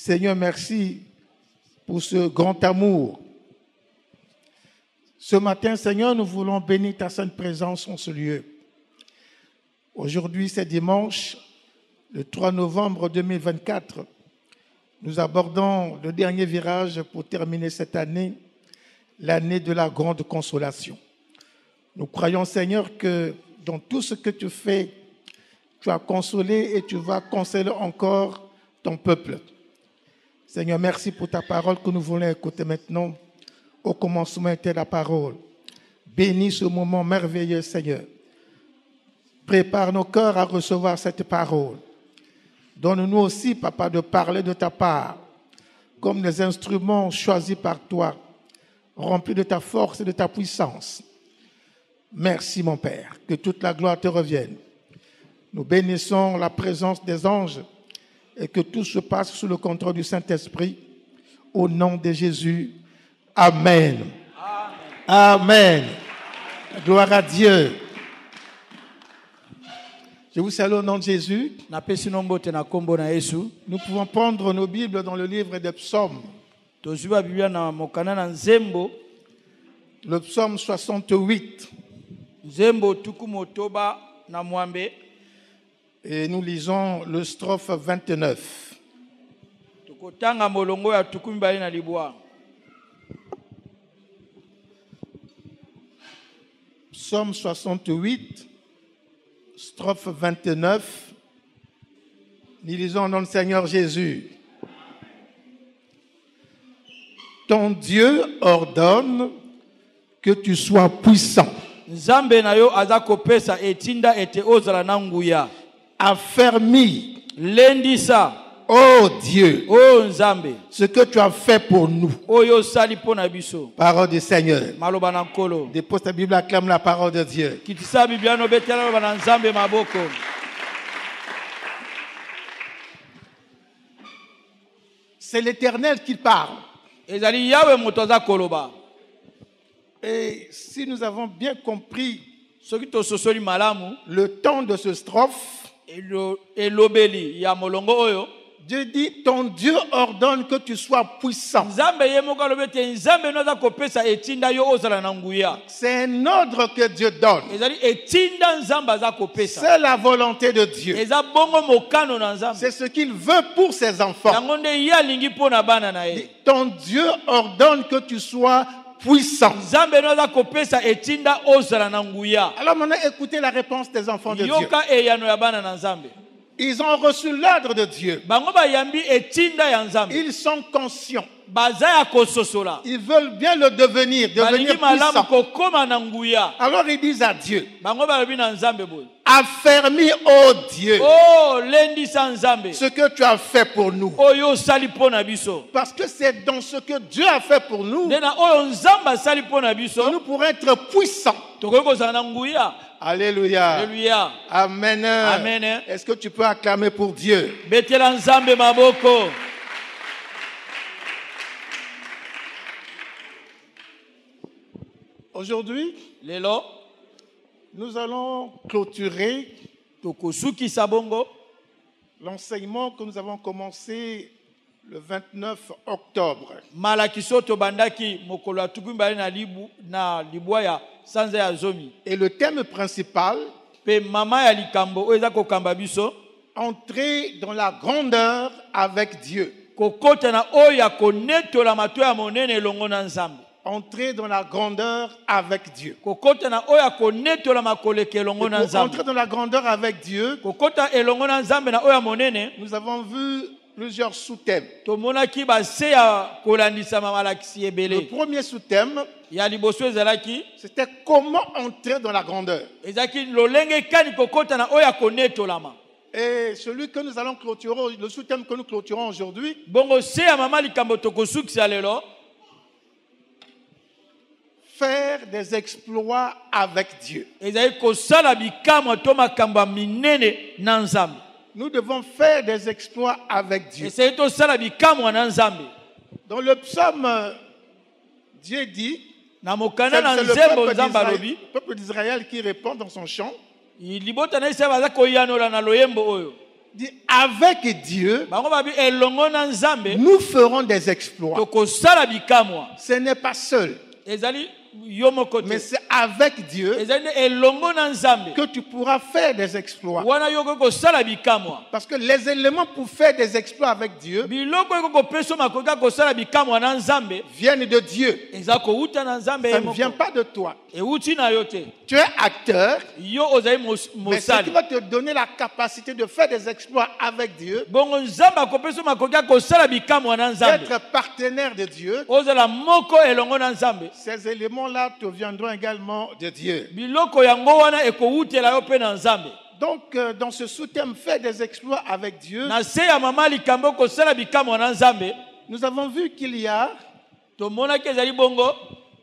Seigneur, merci pour ce grand amour. Ce matin, Seigneur, nous voulons bénir ta sainte présence en ce lieu. Aujourd'hui, c'est dimanche, le 3 novembre 2024. Nous abordons le dernier virage pour terminer cette année, l'année de la grande consolation. Nous croyons, Seigneur, que dans tout ce que tu fais, tu as consolé et tu vas consoler encore ton peuple. Seigneur, merci pour ta parole que nous voulons écouter maintenant. Au commencement était la parole. Bénis ce moment merveilleux, Seigneur. Prépare nos cœurs à recevoir cette parole. Donne-nous aussi, Papa, de parler de ta part, comme des instruments choisis par toi, remplis de ta force et de ta puissance. Merci, mon Père, que toute la gloire te revienne. Nous bénissons la présence des anges et que tout se passe sous le contrôle du Saint-Esprit. Au nom de Jésus, Amen. Amen. Gloire à Dieu. Je vous salue au nom de Jésus. Nous pouvons prendre nos Bibles dans le livre des psaumes. Le psaume 68. Et nous lisons le strophe 29. Psaume 68, strophe 29. Nous lisons au nom du Seigneur Jésus. Ton Dieu ordonne que tu sois puissant. Affermis, oh Dieu, ce que tu as fait pour nous. Parole du Seigneur. Dépose ta Bible, acclame la parole de Dieu. C'est l'Éternel qui parle. Et si nous avons bien compris le temps de ce strophe, Dieu dit, ton Dieu ordonne que tu sois puissant. C'est un ordre que Dieu donne. C'est la volonté de Dieu. C'est ce qu'il veut pour ses enfants. Ton Dieu ordonne que tu sois puissant. Alors maintenant, écoutez la réponse des enfants de Dieu. Ils ont reçu l'ordre de Dieu. Ils sont conscients. Ils veulent bien le devenir puissant. Alors ils disent à Dieu, affermis, ô Dieu, ce que tu as fait pour nous. Parce que c'est dans ce que Dieu a fait pour nous que nous pourrons être puissants. Alléluia. Alléluia. Amen. Amen. Est-ce que tu peux acclamer pour Dieu? Aujourd'hui, nous allons clôturer l'enseignement que nous avons commencé le 29 octobre. Et le thème principal, entrer dans la grandeur avec Dieu. Entrer dans la grandeur avec Dieu. Pour entrer dans la grandeur avec Dieu, nous avons vu plusieurs sous-thèmes. Le premier sous-thème, c'était comment entrer dans la grandeur. Et celui que nous allons clôturer, le sous-thème que nous clôturons aujourd'hui, faire des exploits avec Dieu. Nous devons faire des exploits avec Dieu. Dans le psaume, Dieu dit, c'est le peuple d'Israël qui répond dans son chant. Dit avec Dieu, bango babi elongo na nzambe nous ferons des exploits. tokosala bikamwa. Ce n'est pas seul, Ezali yo moko te. mais c'est avec Dieu Ezali elongo na nzambe que tu pourras faire des exploits. wana yo kosala bikamwa. Parce que les éléments pour faire des exploits avec Dieu Biloko yo kopesa makoka kosala bikamwa na nzambe viennent de Dieu. eza kouta na nzambe Ça ye ne moko. vient pas de toi. Euti na yo te. Tu es acteur, Yo ozali mais ce qui mosali. va te donner la capacité de faire des exploits avec Dieu, Bongo nzambe akopesa makoka kosala bikamwa na nzambe. d'être partenaire de Dieu, Ozala moko elongo na nzambe. ces éléments-là te viendront également de Dieu. Biloko yango wana ekoutela yo pe na nzambe. Donc, dans ce sous-thème, faire des exploits avec Dieu, Na se ya mama likambo kosala bikamwa na nzambe. nous avons vu qu'il y a Tomonaki ezali bongo.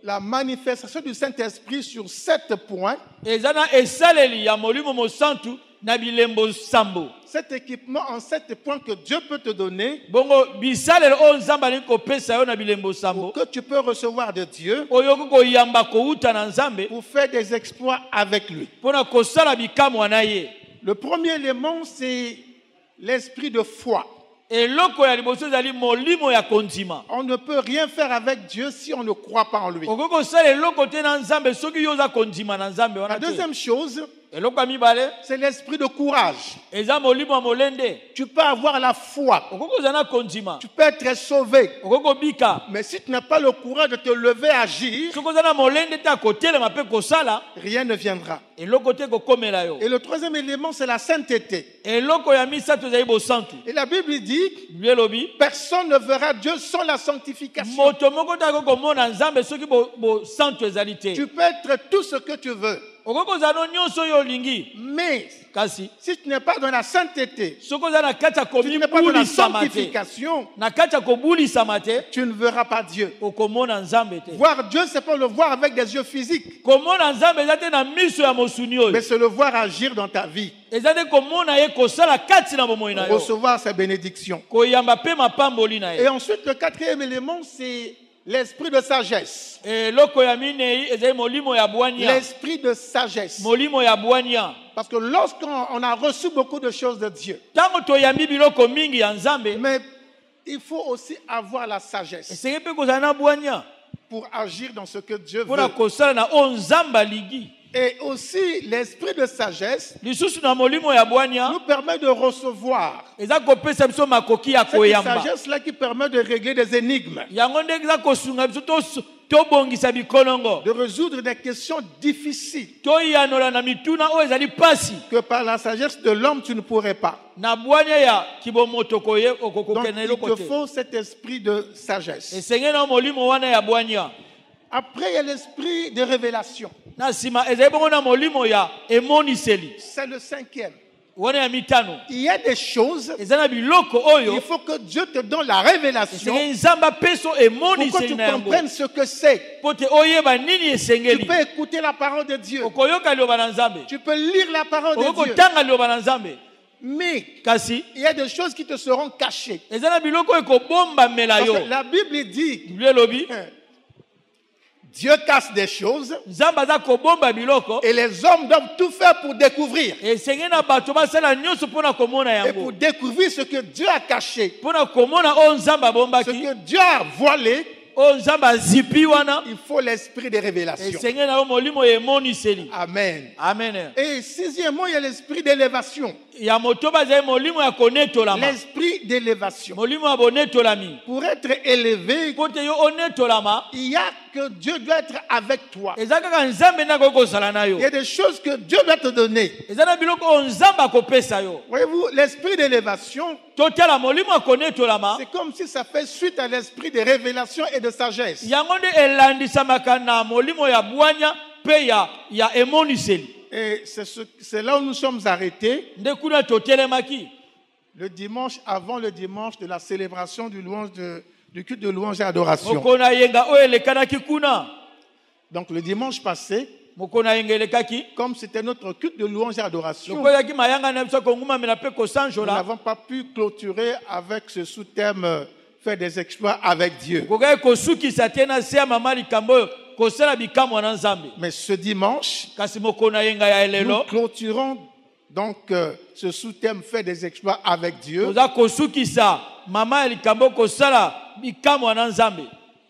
la manifestation du Saint-Esprit sur 7 points. Eza na esaleli ya molimo mosantu na bilembo sambo. Cet équipement en 7 points que Dieu peut te donner, Bongo bisalelo o nzambe ali kopesa yo na bilembo sambo. que tu peux recevoir de Dieu Oyo koyamba kouta na nzambe pour faire des exploits avec lui. pona kosala bikamwa na ye. Le premier élément, c'est l'esprit de foi. Eloko ya liboso ezali molimo ya kondima. On ne peut rien faire avec Dieu si on ne croit pas en lui. Oko kosala eloko te na nzambe soki yo oza kondima na nzambe La wana te. deuxième chose, Eloko ya mibale c'est l'esprit de courage. eza molimo ya molende. Tu peux avoir la foi, Oko kozala na kondima. tu peux être sauvé, Oko kobika. mais si tu n'as pas le courage de te lever à agir, Soki oza na molende te akotelema mpe kosala rien ne viendra. eloko te kokomela yo. Et le troisième élément, c'est la sainteté. Eloko ya misato ezali bosantu. Et la Bible dit, Biblia elobi personne ne verra Dieu sans la sanctification. moto moko te akokomona nzambe soki bosantu ezali te. Tu peux être tout ce que tu veux, Okoki kozala no nyonso oyo olingi mais kasi si tu n'es pas dans la sainteté, soki oza na kati ya si tu n'es pas dans la komibulisama te sanctification, na kati ya kobulisama te tu ne verras pas Dieu. okomona nzambe te. Voir Dieu, c'est pas le voir avec des yeux physiques, Komona nzambe eza te na miso ya mosuni oyo, mais c'est le voir agir dans ta vie, eza te komona ye kosala kati na bomoi na yo, recevoir ses bénédictions. koyamba mpe mapamboli na Et ye. ensuite, le quatrième élément, c'est l'esprit de sagesse. Eloko ya minei ezali molimo ya bwania. L'esprit de sagesse. Molimo ya bwania. Parce que lorsqu'on a reçu beaucoup de choses de Dieu, Tango toyambi biloko mingi ya nzambe, mais il faut aussi avoir la sagesse esenge mpe kozala na bwania pour agir dans ce que Dieu mpona veut. kosala na oyo nzambe aligi. Et aussi, l'esprit de sagesse Lisusu na molimo ya bwania nous permet de recevoir. eza kopesa biso makoki ya Cette koyamba. sagesse-là qui permet de régler des énigmes, Yango nde eza kosunga biso tobongisa bikolongo, de résoudre des questions difficiles toyanola na mituna oyo ezali pasi que par la sagesse de l'homme tu ne pourrais pas. na bwania ya kibomoto koye Donc okokokena il eloko te te. faut cet esprit de sagesse. Esenge na molimo wana ya bwania. Après, il y a l'esprit de révélation. Na nsima ezali bongo na molimo ya emoniseli C'est le cinquième. wana ya mitano. Il y a des choses, Eza na biloko il oyo faut que Dieu te donne la révélation esenge nzambe apeso pour que emoniseli tu na yango comprennes ce que c'est. po te oyeba nini Tu esengeli. peux écouter la parole de Dieu. Okoyoka liloba na nzambe, Tu peux lire la parole de Dieu. okokotanga liloba na nzambe, Mais kasi il y a des choses qui te seront cachées. eza na biloko oyo ekobombamela Parce yo. que la Bible dit, Biblia elobi Dieu casse des choses nzambe aza kobomba biloko et les hommes doivent tout faire pour découvrir. esenge na bato basala nyonso mpona komona Et pour yango, découvrir ce que Dieu a caché, mpona komona oyo nzambe ce abombaki, que Dieu a voilé, oyo nzambe azipi wana, il faut l'esprit de révélation. esenge na yo molimo ya emoniseli. Amen. Amen. Et sixièmement, il y a l'esprit d'élévation. Ya moto bazali molimo ya konetolama, L'esprit d'élévation. molimo ya bonetolami. Pour être élevé, Po te yo onetolama, il y a que Dieu doit être avec toi. eza kaka nzambe nde akoki kozala na yo. Il y a des choses que Dieu doit te donner. Eza na biloko oyo nzambe akopesa yo. Voyez-vous, l'esprit d'élévation, Totala molimo ya konetolama, c'est comme si ça fait suite à l'esprit de révélation et de sagesse. yango nde elandisamaka na molimo ya bwanya mpe ya emoniseli. Et c'est là où nous sommes arrêtés Nde kuna totelemaki le dimanche avant le dimanche de la célébration du culte de louange et adoration. mokolo na yenga oyo elekanaki kuna. Donc le dimanche passé, Mokolo na yenga elekaki comme c'était notre culte de louange et adoration, nous lokoyaki mayanga na biso kongumamela mpe kosanjola, n'avons pas pu clôturer avec ce sous-thème faire des exploits avec Dieu. kokaki kosukisa te na se ya mama likambo oyo kosala bikamwa na nzambe. Mais ce dimanche, Kasi mokolo na yenga ya nous elelo clôturons Donc, ce sous-thème fait des exploits avec Dieu. toza kosukisa mama ya likambo kosala bikamwa na nzambe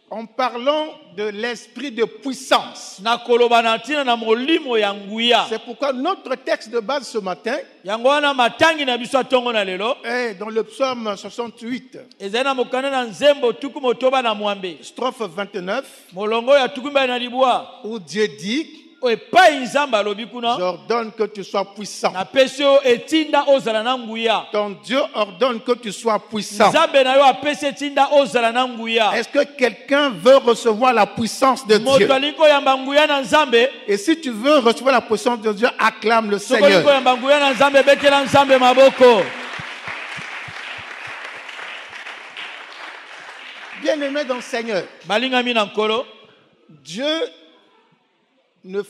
En parlant de l'esprit de puissance. na koloba na ntina na molimo ya nguya. C'est pourquoi notre texte de base ce matin Yango wana matangi na biso atongo na lelo est dans le psaume 68, ezali na mokanda na nzembo tuku motoba na mwambe strophe 29, molongo ya tuku mbali na libwa où Dieu dit, epai nzambe alobi kuna j'ordonne que tu sois puissant. napesi yo etinda ozala na nguya. Ton Dieu ordonne que tu sois puissant. Nzambe na yo apesi etinda ozala na nguya. Est-ce que quelqu'un veut recevoir la puissance de Dieu? moto alingi koyamba nguya na nzambe. Et si tu veux recevoir la puissance de Dieu, acclame le soki olingi Seigneur. koyamba nguya na nzambe betela nzambe maboko. Bien-aimé dans le Seigneur, balingami na nkolo Dieu ne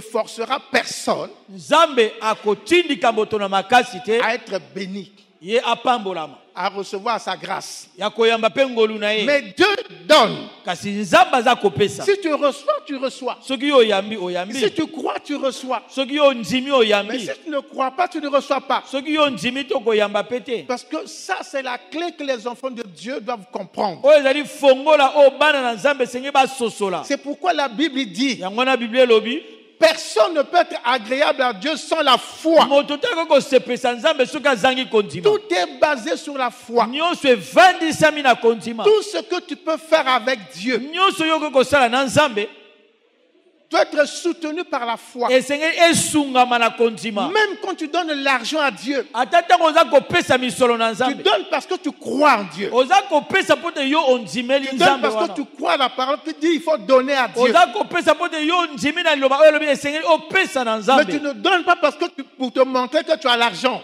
forcera personne nzambe akotindika moto na makasi te à être béni, ye apambolama à recevoir sa grâce. ya koyamba mpe ngolu na ye. Mais Dieu donne. kasi nzambe aza kopesa. Si tu reçois, tu reçois. soki yo oyambi oyambi. Si tu crois, tu reçois. soki yo ndimi Mais oyambi. si tu ne crois pas, tu ne reçois pas. soki yo ndimi to koyamba pe te. Parce que ça, c'est la clé que les enfants de Dieu doivent comprendre. oyo ezali fongola oyo bana na nzambe esenge basosola. C'est pourquoi la Bible dit, yango na biblia elobi personne ne peut être agréable à Dieu sans la foi. moto te akoki kosepesa nzambe soki azangi kondima. Tout est basé sur la foi. nyonso evandisami na kondima. Tout ce que tu peux faire avec Dieu nyonso oyo okoki kosala na nzambe doit être soutenu par la foi. esenge esungama na kondima. Même quand tu donnes l'argent à Dieu, ata ntango oza kopesa misolo na tu nzambe donnes parce que tu crois en Dieu. oza kopesa mpo te yo ondimeli Tu donnes nzambe parce wana. que tu crois à la parole qui dit il faut donner à Dieu. oza kopesa mpo te yo ondimi na liloba oyo elobi esengeli opesa na Mais nzambe. tu ne donnes pas parce que pour te montrer que tu as l'argent.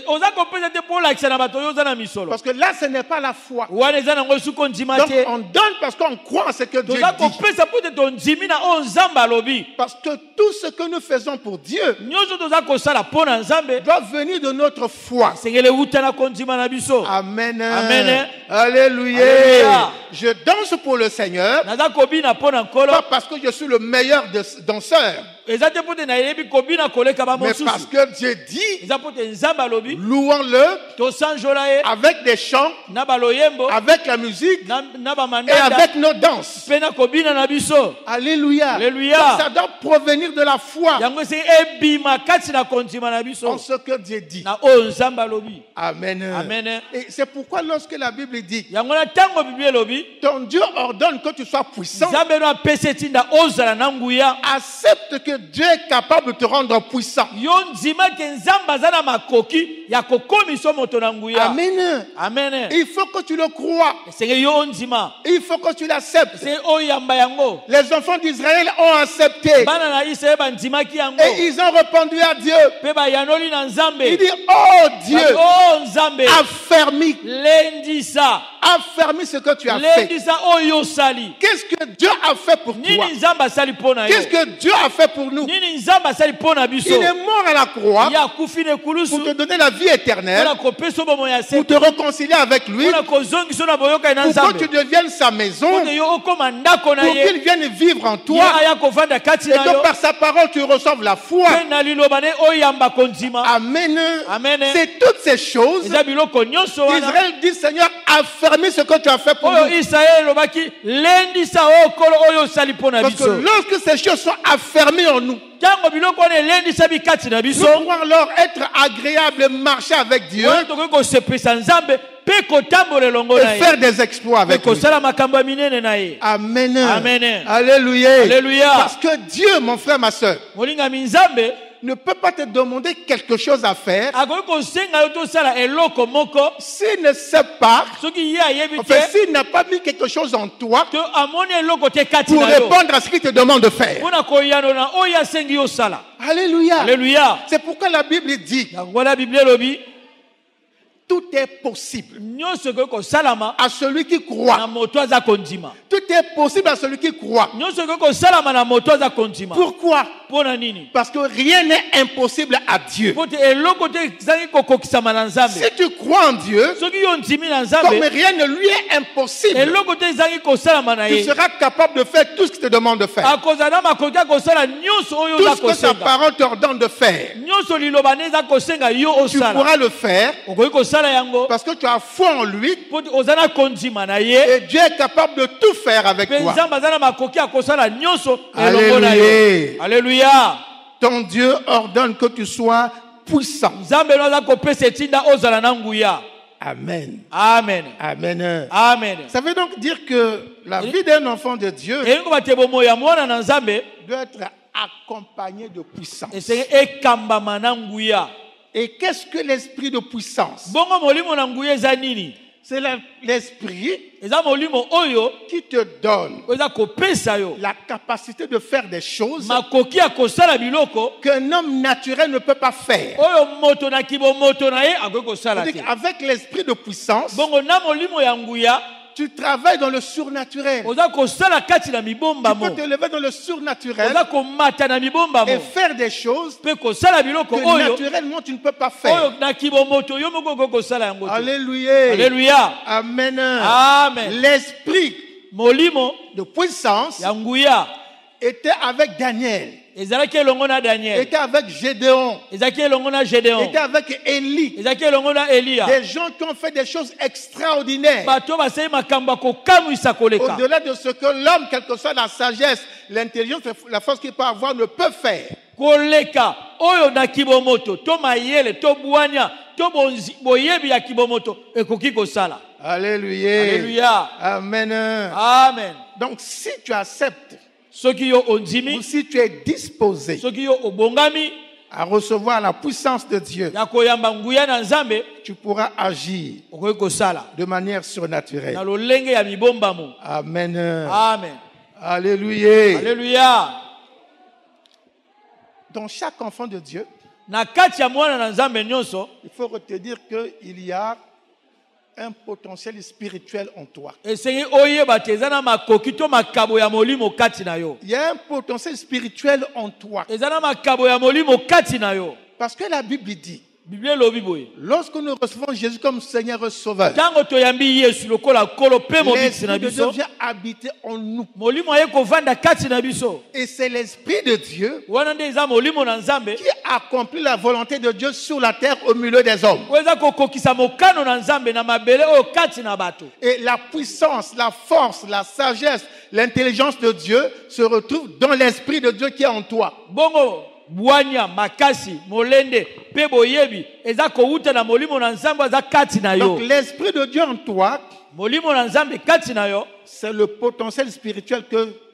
oza kopesa te mpo olakisa na bato oyo oza na misolo. Parce que là, ce n'est pas la foi. wana eza nango esuki ondima Donc, te. on donne parce qu'on croit en ce que Dieu toza dit. kopesa mpo te tondimi na oyo nzambe alobi. Parce que tout ce que nous faisons pour Dieu nyonso toza kosala mpo na nzambe doit venir de notre foi. esengeli euta na kondima na biso. Amen. Amen. Alléluia. Alléluia. Je danse pour le Seigneur, naza kobina mpo na nkolo pas parce que je suis le meilleur danseur, eza te mpo te nayebi kobina koleka mais parce bamosusu. que Dieu dit, eza mpo te nzambe alobi louons-le tosanjola ye avec des chants, na baloyembo avec la musique na et bamandanda avec nos danses. mpe na kobina na biso. Alléluia. Alléluia. Donc, ça doit provenir de la foi yango esengeli ebima kati na kondima na en biso ce que Dieu dit. na oyo nzambe alobi. Amen. Amen. Et c'est pourquoi lorsque la Bible dit, yango na ntango biblia elobi ton Dieu ordonne que tu sois puissant, nzambe no apesi etinda ozala na nguya. accepte que Dieu est capable de te rendre puissant. yo ndima ke nzambe aza na makoki ya kokomisa moto na nguya. Amen. amen. Il faut que tu le crois. esengeli yo ondima Il faut que tu l'acceptes. esengeli oyamba yango. Les enfants d'Israël ont accepté bana na israele bandimaki yango et ils ont répondu à Dieu. mpe bayanoli na nzambe. Il dit, oh Dieu, oh nzambe affermis, lendisa affermis ce que tu as fait. lendisa oyo osali. Qu'est-ce que Dieu a fait pour toi? nini nzambe asali mpo na yo. Qu'est-ce que Dieu a fait pour nous? nini nzambe asali mpo na biso. Il est mort à la croix ye akufi na ekulusu pour te donner la vie éternelle, mpona kopesa yo bomoi ya pour seko te réconcilier avec lui, mpona kozongisa yo na boyokani na pour que nzambe tu deviennes sa maison, mpo te yo okóma ndako na pour ye qu'il vienne vivre en ye toi aya kovanda kati et na yo que par sa parole tu reçoives la foi. mpe na liloba ne oyamba kondima. Amen. Amen. C'est toutes ces choses. eza biloko nyonso wana Israël dit, Seigneur, affermis ce que tu as fait pour oyo nous. israele elobaki lendisa oyo kolo oyo osali mpo na Parce que biso. lorsque ces choses sont affermies en nous, ntango biloko wana elendisa bikati na nous biso pourrons alors être agréables et marcher avec Dieu wana tokoki kosepesa nzambe mpe kotambola elongo na et ye faire des exploits mpe avec lui. kosala makambo ya minene na ye. Amen. Amen. Alléluia. Alléluia. Parce que Dieu, mon frère, ma soeur, molingami nzambe ne peut pas te demander quelque chose à faire akoki kosenga yo tosala eloko moko s'il ne sait pas, soki ye ayebi enfin, te s'il n'a pas mis quelque chose en toi to amoni eloko te kati pour na yo répondre à ce qu'il te demande de faire. mpona koyano na oyo asengi yo osala. Alléluia. Alléluia. C'est pourquoi la Bible dit, yango wana biblia elobi tout est possible nyonso ekoki kosalama à celui qui na croit. moto aza kondima. Tout est possible à celui qui croit. nyonso ekoki kosalama na moto aza kondima. Pourquoi? Pona nini? Parce que rien n'est impossible à Dieu. Pote eloko te zangi kokokisama na Nzambe. Si tu crois en Dieu, Soki yo ndimi na comme Nzambe, rien ne lui est impossible, eloko te zangi kosalama na tu ye. seras capable de faire tout ce qu'il te demande de faire. Akozana makoki kosala nyonso oyo Tout za ce que ta kosenga. parole t'ordonne de faire, Nyonso liloba ne za kosenga yo tu osala. pourras le faire Okoki kosala yango. parce que tu as foi en lui Pote ozana kondima na ye. et Dieu est capable de tout faire avec Pe toi. Nzambe azana makoki akosala nyonso elongo na yo. Alléluia. Alléluia. Ton Dieu ordonne que tu sois puissant. Nzambe no za kopesa etinda ozala na nguya. Amen. Amen. Amen. Amen. Ça veut donc dire que la vie d'un enfant de Dieu Elingo batebo moya mwana na Nzambe doit être accompagnée de puissance. esenge ekambama na nguya. Et qu'est-ce que l'esprit de puissance? Bongo molimo na nguya eza nini? C'est l'esprit Eza molimo oyo qui te donne eza kopesa yo la capacité de faire des choses makoki ya kosala biloko qu'un homme naturel ne peut pas faire. oyo moto na kibomoto na ye akoki kosala te. C'est-à-dire avec l'esprit de puissance, Bongo na molimo ya nguya tu travailles dans le surnaturel. oza kosala kati na mibomba Tu peux mo. te lever dans le surnaturel Oza komata na mibomba et mo. faire des choses Pe kosala biloko que oyo naturellement tu ne peux pas oyo faire. na kibomoto yo moko okoki kosala yango te. Alléluia. Alléluia. Amen. Amen. L'esprit Molimo de puissance ya nguya était avec Daniel, ezalaki elongo na Daniel, était avec Gédéon, ezalaki elongo na Gédéon, était avec Élie. ezalaki elongo na Elia. Des gens qui ont fait des choses extraordinaires. Bato basali makambo ya kokamwisa koleka. Au-delà de ce que l'homme, quelle que soit la sagesse, l'intelligence, la force qu'il peut avoir, ne peut faire. Koleka oyo na kibomoto to mayele to bwanya to boyebi ya kibomoto ekoki kosala. Alléluia. Alléluia. Amen. Amen. Donc, si tu acceptes, Soki yo ou ondimi, si tu es disposé soki yo obongami à recevoir la puissance de Dieu, ya koyamba nguya na Nzambe, tu pourras agir okoki kosala de manière na surnaturelle. lolenge ya mibomba mo. Amen. Amen. Alléluia. Alléluia. Dans chaque enfant de Dieu, Na kati ya mwana na Nzambe nyonso, il faut retenir qu'il y a un potentiel spirituel en toi. esengi oyeba te eza na makoki to makabo ya molimo kati na yo. Il y a un potentiel spirituel en toi. Eza na makabo ya molimo kati na yo. Parce que la Bible dit, Biblia elobi boye. lorsque nous recevons Jésus comme Seigneur et Sauveur, Tango toyambi Yesu lokola kolo pe mobikisi na l'Esprit de Dieu biso, vient habiter en nous. molimo aye kovanda kati na biso. Et c'est l'Esprit de Dieu Wana nde eza molimo na Nzambe qui accomplit la volonté de Dieu sur la terre au milieu des hommes. oyo eza kokokisa mokano na Nzambe na mabele oyo kati na bato. Et la puissance, la force, la sagesse, l'intelligence de Dieu se retrouvent dans l'Esprit de Dieu qui est en toi. Bongo bwanya makasi molende pe boyebi eza kouta na molimo na Nzambe eza kati na yo. Donc l'Esprit de Dieu en toi, Molimo na Nzambe kati na yo c'est le potentiel spirituel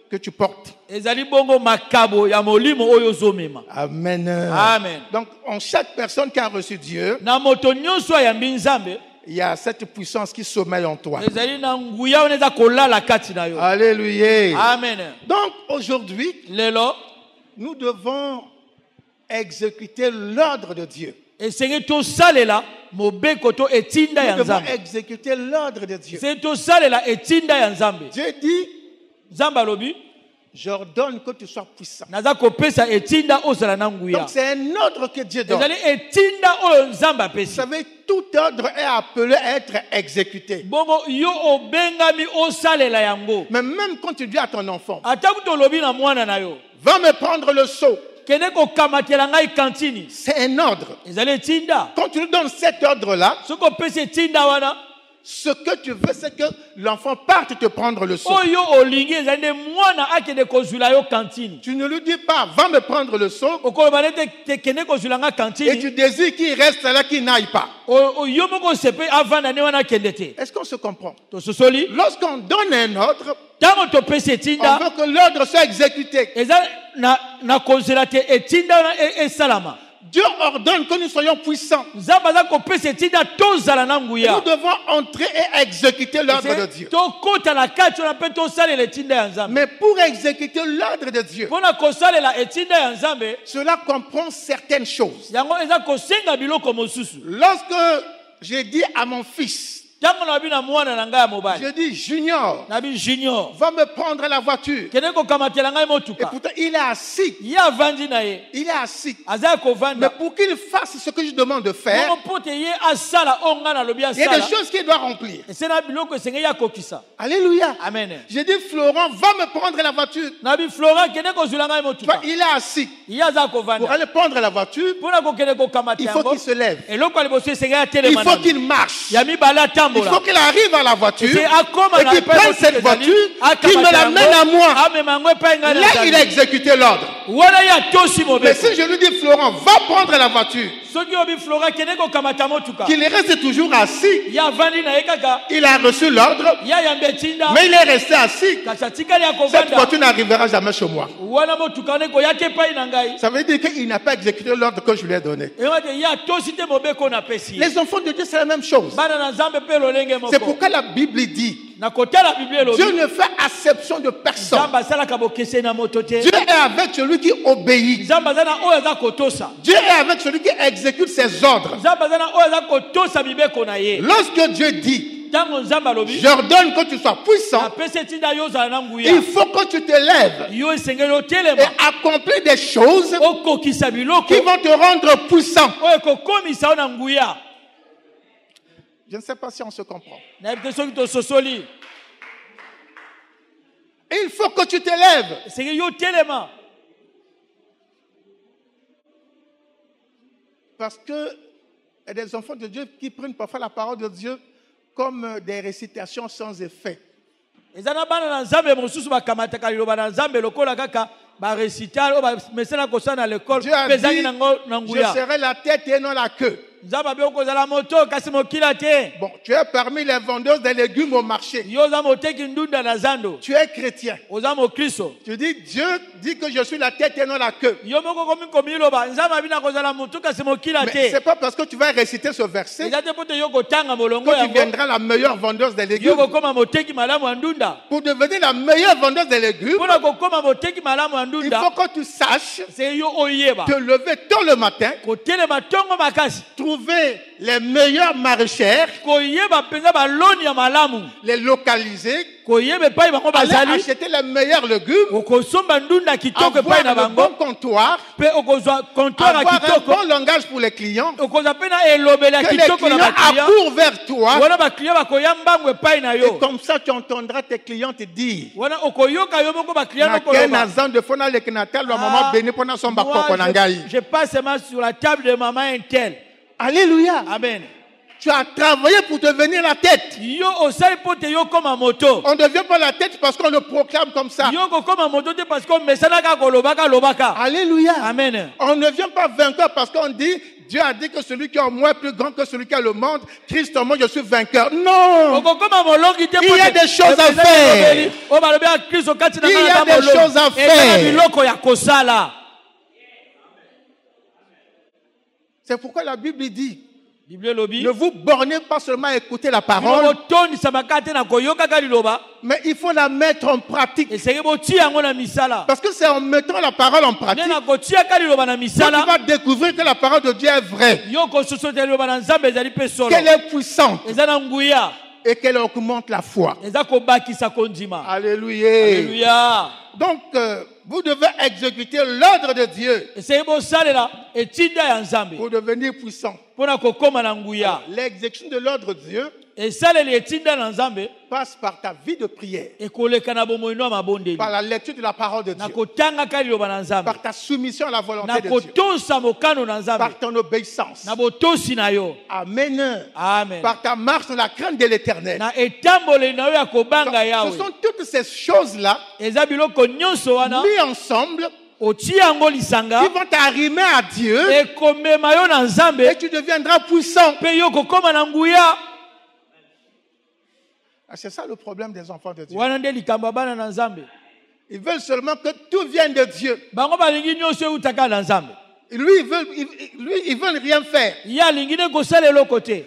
que tu portes. ezali bongo makabo ya molimo oyo zomema. Amen. Amen. Donc en chaque personne qui a reçu Dieu, Na moto nyonso ayambi Nzambe il y a cette puissance qui sommeille en toi. ezali na nguya wana eza kolala kati na yo. Alléluia. Amen. Donc aujourd'hui, Lelo nous devons exécuter l'ordre de Dieu. esengi tosalela mobeko to etinda ya Nous devons Nzambe. exécuter l'ordre de Dieu. Esengi tosalela etinda ya Nzambe. Dieu dit, Nzambe alobi j'ordonne que tu sois puissant. naza kopesa etinda ozala na nguya. Donc c'est un ordre que Dieu donne. Ezali etinda oyo Nzambe Vous apesi. savez, tout ordre est appelé à être exécuté. Bongo yo obengami osalela yango. Mais même quand tu dis à ton enfant, Ata kuto olobi na mwana na yo va me prendre le seau, kende kokamatela ngai kantini, c'est un ordre. ezali etinda. Quand tu lui donnes cet ordre-là, Soki opesi etinda wana ce que tu veux, c'est que l'enfant parte te prendre le seau. oyo olingi ezali nde mwana akende kozwila yo kantini. Tu ne lui dis pas, va me prendre le seau, Okoloba nete kende kozwila nga et kantini. tu désires qu'il reste là, qu'il n'aille pas. Yo moko osepe avanda nde wana akende te. Est-ce qu'on se comprend? Tososoli Lorsqu'on donne un ordre, ntango topesi on etinda veut que l'ordre soit exécuté. eza na kozela te etinda wana esalama. Dieu ordonne que nous soyons puissants. Nzambe aza kopesa etinda tozala na Nous nguya. devons entrer et exécuter l'ordre de Dieu. Tokota na kati wana mpe tosalela etinda ya Nzambe. Mais pour exécuter l'ordre de Dieu, Mpona kosalela etinda ya Nzambe cela comprend certaines choses. yango eza kosenga biloko mosusu. Lorsque j'ai dit à mon fils, Je dis Junior, va me prendre la voiture. Et pourtant, il est assis. Il est assis. Mais pour qu'il fasse ce que je demande de faire, il y a des choses qu'il doit remplir. Alléluia. Amen. Je dis Florent, va me prendre la voiture. Il est assis. Pour aller prendre la voiture, il faut qu'il se lève. Il faut qu'il marche. Il faut qu'il arrive à la voiture et qu'il prenne cette voiture, qu'il me l'amène à moi. Là, il a exécuté l'ordre. Mais si je lui dis, Florent, va prendre la voiture, qu'il reste toujours assis, il a reçu l'ordre, mais il est resté assis. Cette voiture n'arrivera jamais chez moi. Ça veut dire qu'il n'a pas exécuté l'ordre que je lui ai donné. Les enfants de Dieu, c'est la même chose. C'est pourquoi la Bible dit, Dieu ne fait acception de personne. Dieu est avec celui qui obéit. Dieu est avec celui qui exécute ses ordres. Lorsque Dieu dit, j'ordonne que tu sois puissant, il faut que tu te lèves et accomplir des choses qui vont te rendre puissant. Je ne sais pas si on se comprend. Il faut que tu te lèves. Parce que il y a des enfants de Dieu qui prennent parfois la parole de Dieu comme des récitations sans effet. Dieu a dit, je serai la tête et non la queue. Bon, tu es parmi les vendeuses de légumes au marché. Tu es chrétien. Tu dis, Dieu dit que je suis la tête et non la queue. Mais c'est pas parce que tu vas réciter ce verset que tu viendras la meilleure vendeuse de légumes. Pour devenir la meilleure vendeuse de légumes, il faut que tu saches te lever tôt le matin, trouver les meilleures maraîchères, les localiser, aller acheter les meilleurs légumes, avoir un bon comptoir, avoir un bon langage pour les clients, que les clients accourent vers toi, et comme ça tu entendras tes clients te dire, je passe seulement sur la table de maman Intel. Alléluia. Amen. Tu as travaillé pour devenir la tête. On ne devient pas la tête parce qu'on le proclame comme ça. Alléluia. Amen. On ne devient pas vainqueur parce qu'on dit, Dieu a dit que celui qui est en moi est plus grand que celui qui a le monde. Christ en moi, je suis vainqueur. Non. Il y a des choses à faire. Il y a des choses à faire. C'est pourquoi la Bible dit, ne vous bornez pas seulement à écouter la parole, mais il faut la mettre en pratique. Parce que c'est en mettant la parole en pratique que tu vas découvrir que la parole de Dieu est vraie, qu'elle est puissante et qu'elle augmente la foi. Alléluia. Alléluia. Donc, vous devez exécuter l'ordre de Dieu pour devenir puissant. L'exécution de l'ordre de Dieu passe par ta vie de prière, par la lecture de la parole de Dieu, par ta soumission à la volonté de Dieu, par ton obéissance. Amen. Amen. Par ta marche dans la crainte de l'Éternel. Ce sont toutes ces choses-là mis ensemble qui vont t'arrimer à Dieu et tu deviendras puissant. C'est ça le problème des enfants de Dieu. Ils veulent seulement que tout vienne de Dieu. Lui, ils veulent rien faire.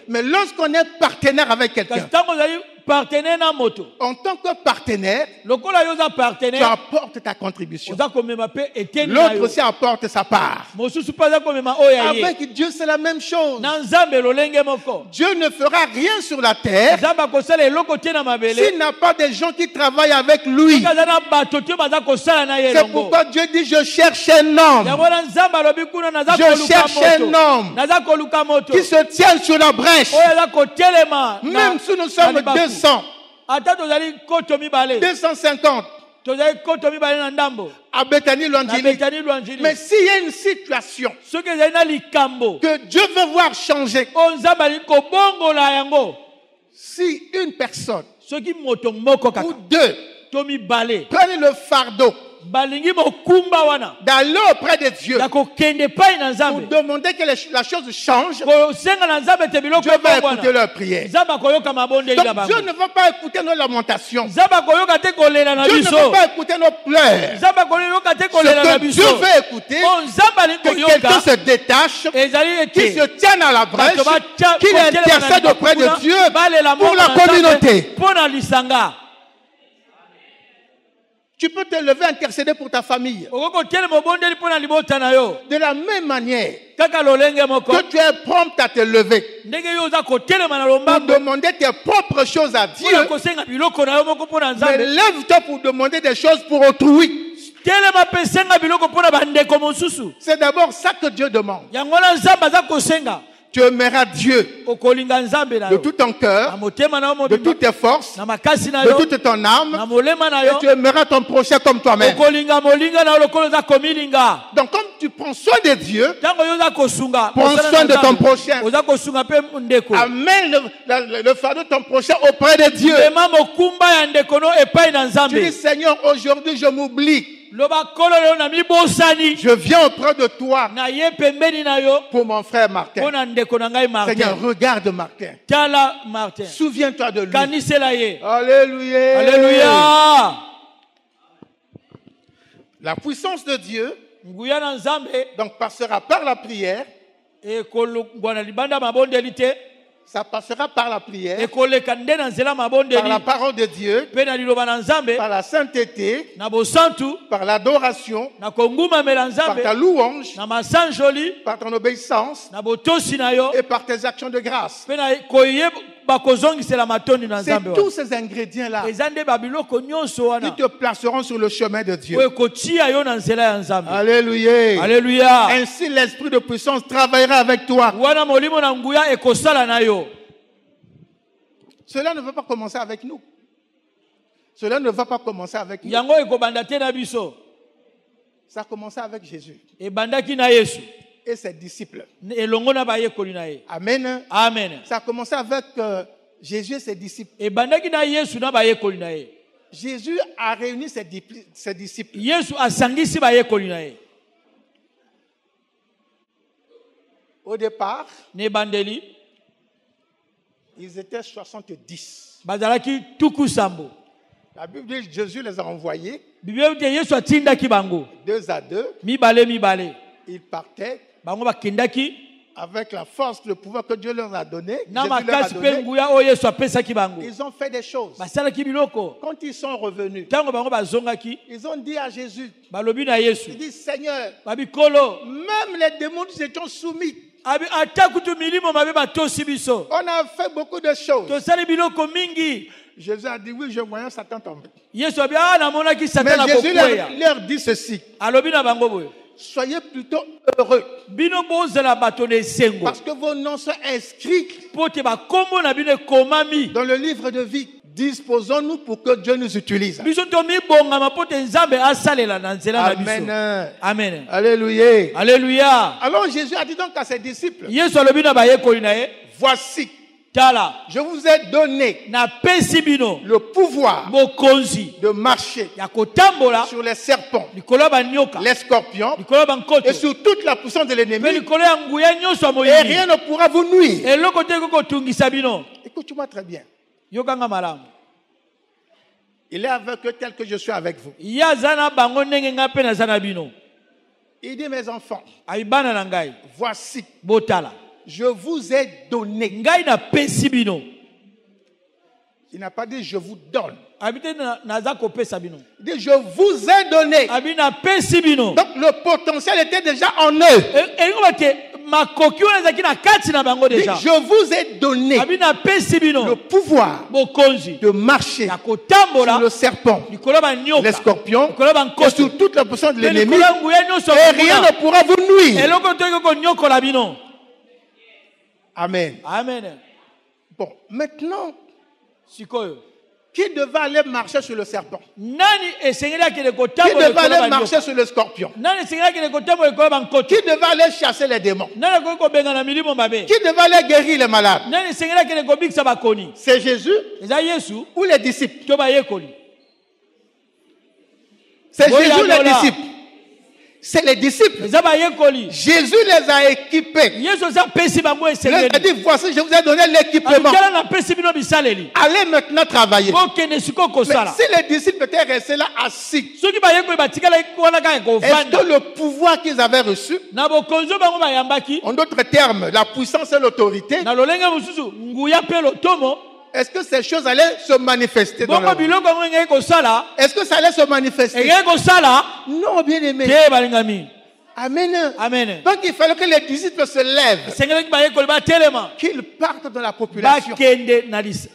Mais lorsqu'on est partenaire avec quelqu'un, partenaire na moto. En tant que partenaire, Lokola yoza tu partenaire. apportes ta contribution. Oza komema pe eteni na L'autre yo. aussi apporte sa part. Mosusu pa za komema oya ye. Avec Dieu, c'est la même chose. Na nzambe lolenge moko. Dieu ne fera rien sur la terre Nzambe kosala eloko te na mabele. s'il n'a pas des gens qui travaillent avec lui. Kaza na bato te baza kosala na ye C'est longo. pourquoi Dieu dit, je cherche un homme Yango na nzambe alobi kuna naza Je koluka cherche un moto. homme Naza koluka moto. qui se tienne sur la brèche. Oyo aza kotelema. Même si nous sommes 200, Ata tozali koto mibale. 250 Tozali koto mibale na ndambo. à Bethany Na l'Angélique. Betani Lwanjili. Mais s'il y a une situation Soki ezali na likambo. que Dieu veut voir changer, Oyo nzambe ali kobongola yango. si une personne Soki moto moko ou kaka. deux To mibale. prennent le fardeau Balingi mokumba wana. d'aller auprès de Dieu Ya kokende pai na pour nzambe. demander que la chose change, Kosenga na nzambe te biloko Dieu va ebongwana. écouter leurs prières. Nzambe akoyoka mabondeli na Donc Dieu bango. ne va pas écouter nos lamentations. Nzambe akoyoka te kolela na Dieu ne biso. va pas écouter nos pleurs. Nzambe akoyoka te Ce kolela na que biso. Dieu veut écouter, Oh, nzambe ali que quelqu'un koyoka. se détache, Ezali qui se ete. tienne à la brèche, Bato batia- qu'il kotelema na intercède libaku auprès de kuna, Dieu balela pour moko la na nzambe communauté. mpo na lisanga. Tu peux te lever, intercéder pour ta famille. Okoki kotelema obondeli mpo na libota na yo. De la même manière Kaka lolenge moko. que tu es prompt à te lever Ndenge yo oza kotelema na pour lombango. demander tes propres choses à Dieu, Mpona kosenga biloko na yo moko mpo na mais nzambe. lève-toi pour demander des choses pour autrui. Telema pe senga biloko mpo na bandeko mosusu. C'est d'abord ça que Dieu demande. Yango na nzambe aza kosenga. Tu aimeras Dieu Okolinga nzambe na de yo. tout ton Na cœur, motema na yo de mobimba. toutes tes forces, Na makasi na de yo. toute ton Na âme, molema na et yo. tu aimeras ton prochain comme toi-même. Okolinga molinga na yo lokolo oza komilinga. Donc comme tu prends soin de Dieu, Ntango yo oza kosunga. prends kosala soin na de ton Nzambe, prochain. oza kosunga pe ndeko. Amène le fardeau de ton prochain auprès de Dieu. Mema mokumba ya ndeko no epai na Tu dis, nzambe. Seigneur, aujourd'hui je m'oublie. Loba kolo lelo na mibosani. Je viens auprès de toi Na ye pembeni na yo. pour mon frère Martin. Mpo na ndeko na ngai Seigneur, Martin. regarde Martin. Tala Martin. Souviens-toi de lui. Kanisela ye. Alléluia. Alléluia. La puissance de Dieu Nguya na nzambe donc passera par la prière. ekolongwa na libanda mabondeli te. Ça passera par la prière, Ekoleka nde na nzela par la mabondeli. parole de Dieu, Mpe na liloba na nzambe. par la sainteté, Na bosantu. par l'adoration, Na kongumamela par nzambe. ta louange, Na masanjoli. par ton obéissance Na botosi na yo. et par tes actions de grâce. Mpe na koyeba kozongisela matondi na C'est nzambe tous wana. ces ingrédients-là Eza nde babiloko nyonso wana. qui te placeront sur le chemin de Dieu. Oyo ekotia yo na nzela ya nzambe. Alléluia. Alléluia. Ainsi, l'esprit de puissance travaillera avec toi. Wana molimo na nguya ekosala na yo. Cela ne va pas commencer avec nous. Cela ne va pas commencer avec nous. Yango ekobanda te na biso. Ça a commencé avec Jésus Ebandaki na Yesu. et ses disciples. Elongo na bayekoli na ye. Amen. Amen. Ça a commencé avec Jésus et ses disciples. Ebandaki na Yesu na bayekoli na ye. Jésus a réuni ses disciples. Yesu asangisi bayekoli na ye. Au départ, Ne bandeli ils étaient 70. bazalaki tuku sambo. La Bible dit que Jésus les a envoyés Biblia te Yesu atindaki bango. 2 à 2. Mibale. Ils partaient Bango bakendaki avec la force, le pouvoir que Dieu leur a donné. na Jésus leur a makasi pe donné. nguya oyo Yesu apesaki bango. Ils ont fait des choses. Basalaki biloko. Quand ils sont revenus, Tango bango bazongaki ils ont dit à Jésus, balobi na Yesu. ils disent, Seigneur, Babikolo même les démons nous étions soumis. abi atakutu milimo mabe batosi biso. On a fait beaucoup de choses. Tosali biloko mingi. Jésus a dit, oui, je voyais Satan tomber. Yesu abi namonaki Mais Satan Jésus akokweya. leur dit ceci, Alobi na bango boye. soyez plutôt heureux Bino bozala bato na esengo. parce que vos noms sont inscrits Po te bakombo na bino ekomami. dans le livre de vie. Disposons-nous pour que Dieu nous utilise. Biso tomibongama po te nzambe asalela na nzela na biso. Amen. Amen. Alléluia. Alléluia. Alors Jésus a dit donc à ses disciples, Yesu alobi na bayekoli na ye. voici, Tala. je vous ai donné Na pesi bino. le pouvoir Bokonzi. de marcher Ya kotambola. sur les serpents, Likolo ya banyoka. les scorpions Likolo ya bankoto. et sur toute la puissance de Pe l'ennemi likolo ya nguya nyonso ya et moyini. rien ne pourra vous nuire. Eloko te kokotungisa bino. Écoute-moi très bien. Yokanga malamu. Il est avec eux tel que je suis avec vous. Ya zana bango ndenge nga pe naza na bino. Il dit, mes enfants, Ayibana na ngai. voici, Botala. je vous ai donné. Ngai na pesi bino. Il n'a pas dit je vous donne. Habité naza kopesa bino. Il dit je vous ai donné. Abina pesi bino. Donc le potentiel était déjà en eux. Et on va te makoki on ezaki na kati na bango Il dit, déjà. je vous ai donné Abina pesi bino. le pouvoir Bokonzi. de marcher Ya sur kotambola. le serpent, Likolo ba nyoka. les scorpions, Likolo ba et nkosi. sur toute la puissance de l'ennemi. Likolo nguya nyonso Et rien ne pourra vous nuire. eloko toki ko nyokola bino. Amen. Amen. Bon, maintenant, Sikoyo. qui devait aller marcher sur le serpent? Nani esengeli akende Qui kotambola devait likolo aller ba marcher nyoka. sur le scorpion? Nani esengeli akende kotambola likolo ba nkoto. Qui devait aller chasser les démons? Nani akoki kobenga na milimo mabe. Qui devait aller guérir les malades? Nani esengeli akende kobikisa bakoni. C'est Jésus Eza Yesu ou les disciples? to bayekoli. C'est Boya Jésus les bola. disciples. C'est les disciples. Eza bayekoli. Jésus les a équipés. Yesu aza pesi bango Il leur a esengeli. dit, voici, je vous ai donné l'équipement. Abikala na pesi bino bisaleli. Allez maintenant travailler. Bokende siko Mais kosala. si les disciples étaient restés là assis, Soki bayekoli batikala wana kaka est-ce kovanda. que le pouvoir qu'ils avaient reçu, Na bokonzo bango bayambaki. en d'autres termes, la puissance et l'autorité, Na lolenge mosusu nguya pe lotomo. est-ce que ces choses allaient se manifester dans Bongo leur vie? biloko yango ngeki kosala. Est-ce que ça allait se manifester? Ngeki kosala. Non, bien aimé. Te balingami. Amen. Amen. Donc il fallait que les disciples se lèvent, Sengeleki bayekoli batelema. qu'ils partent dans la population Bakende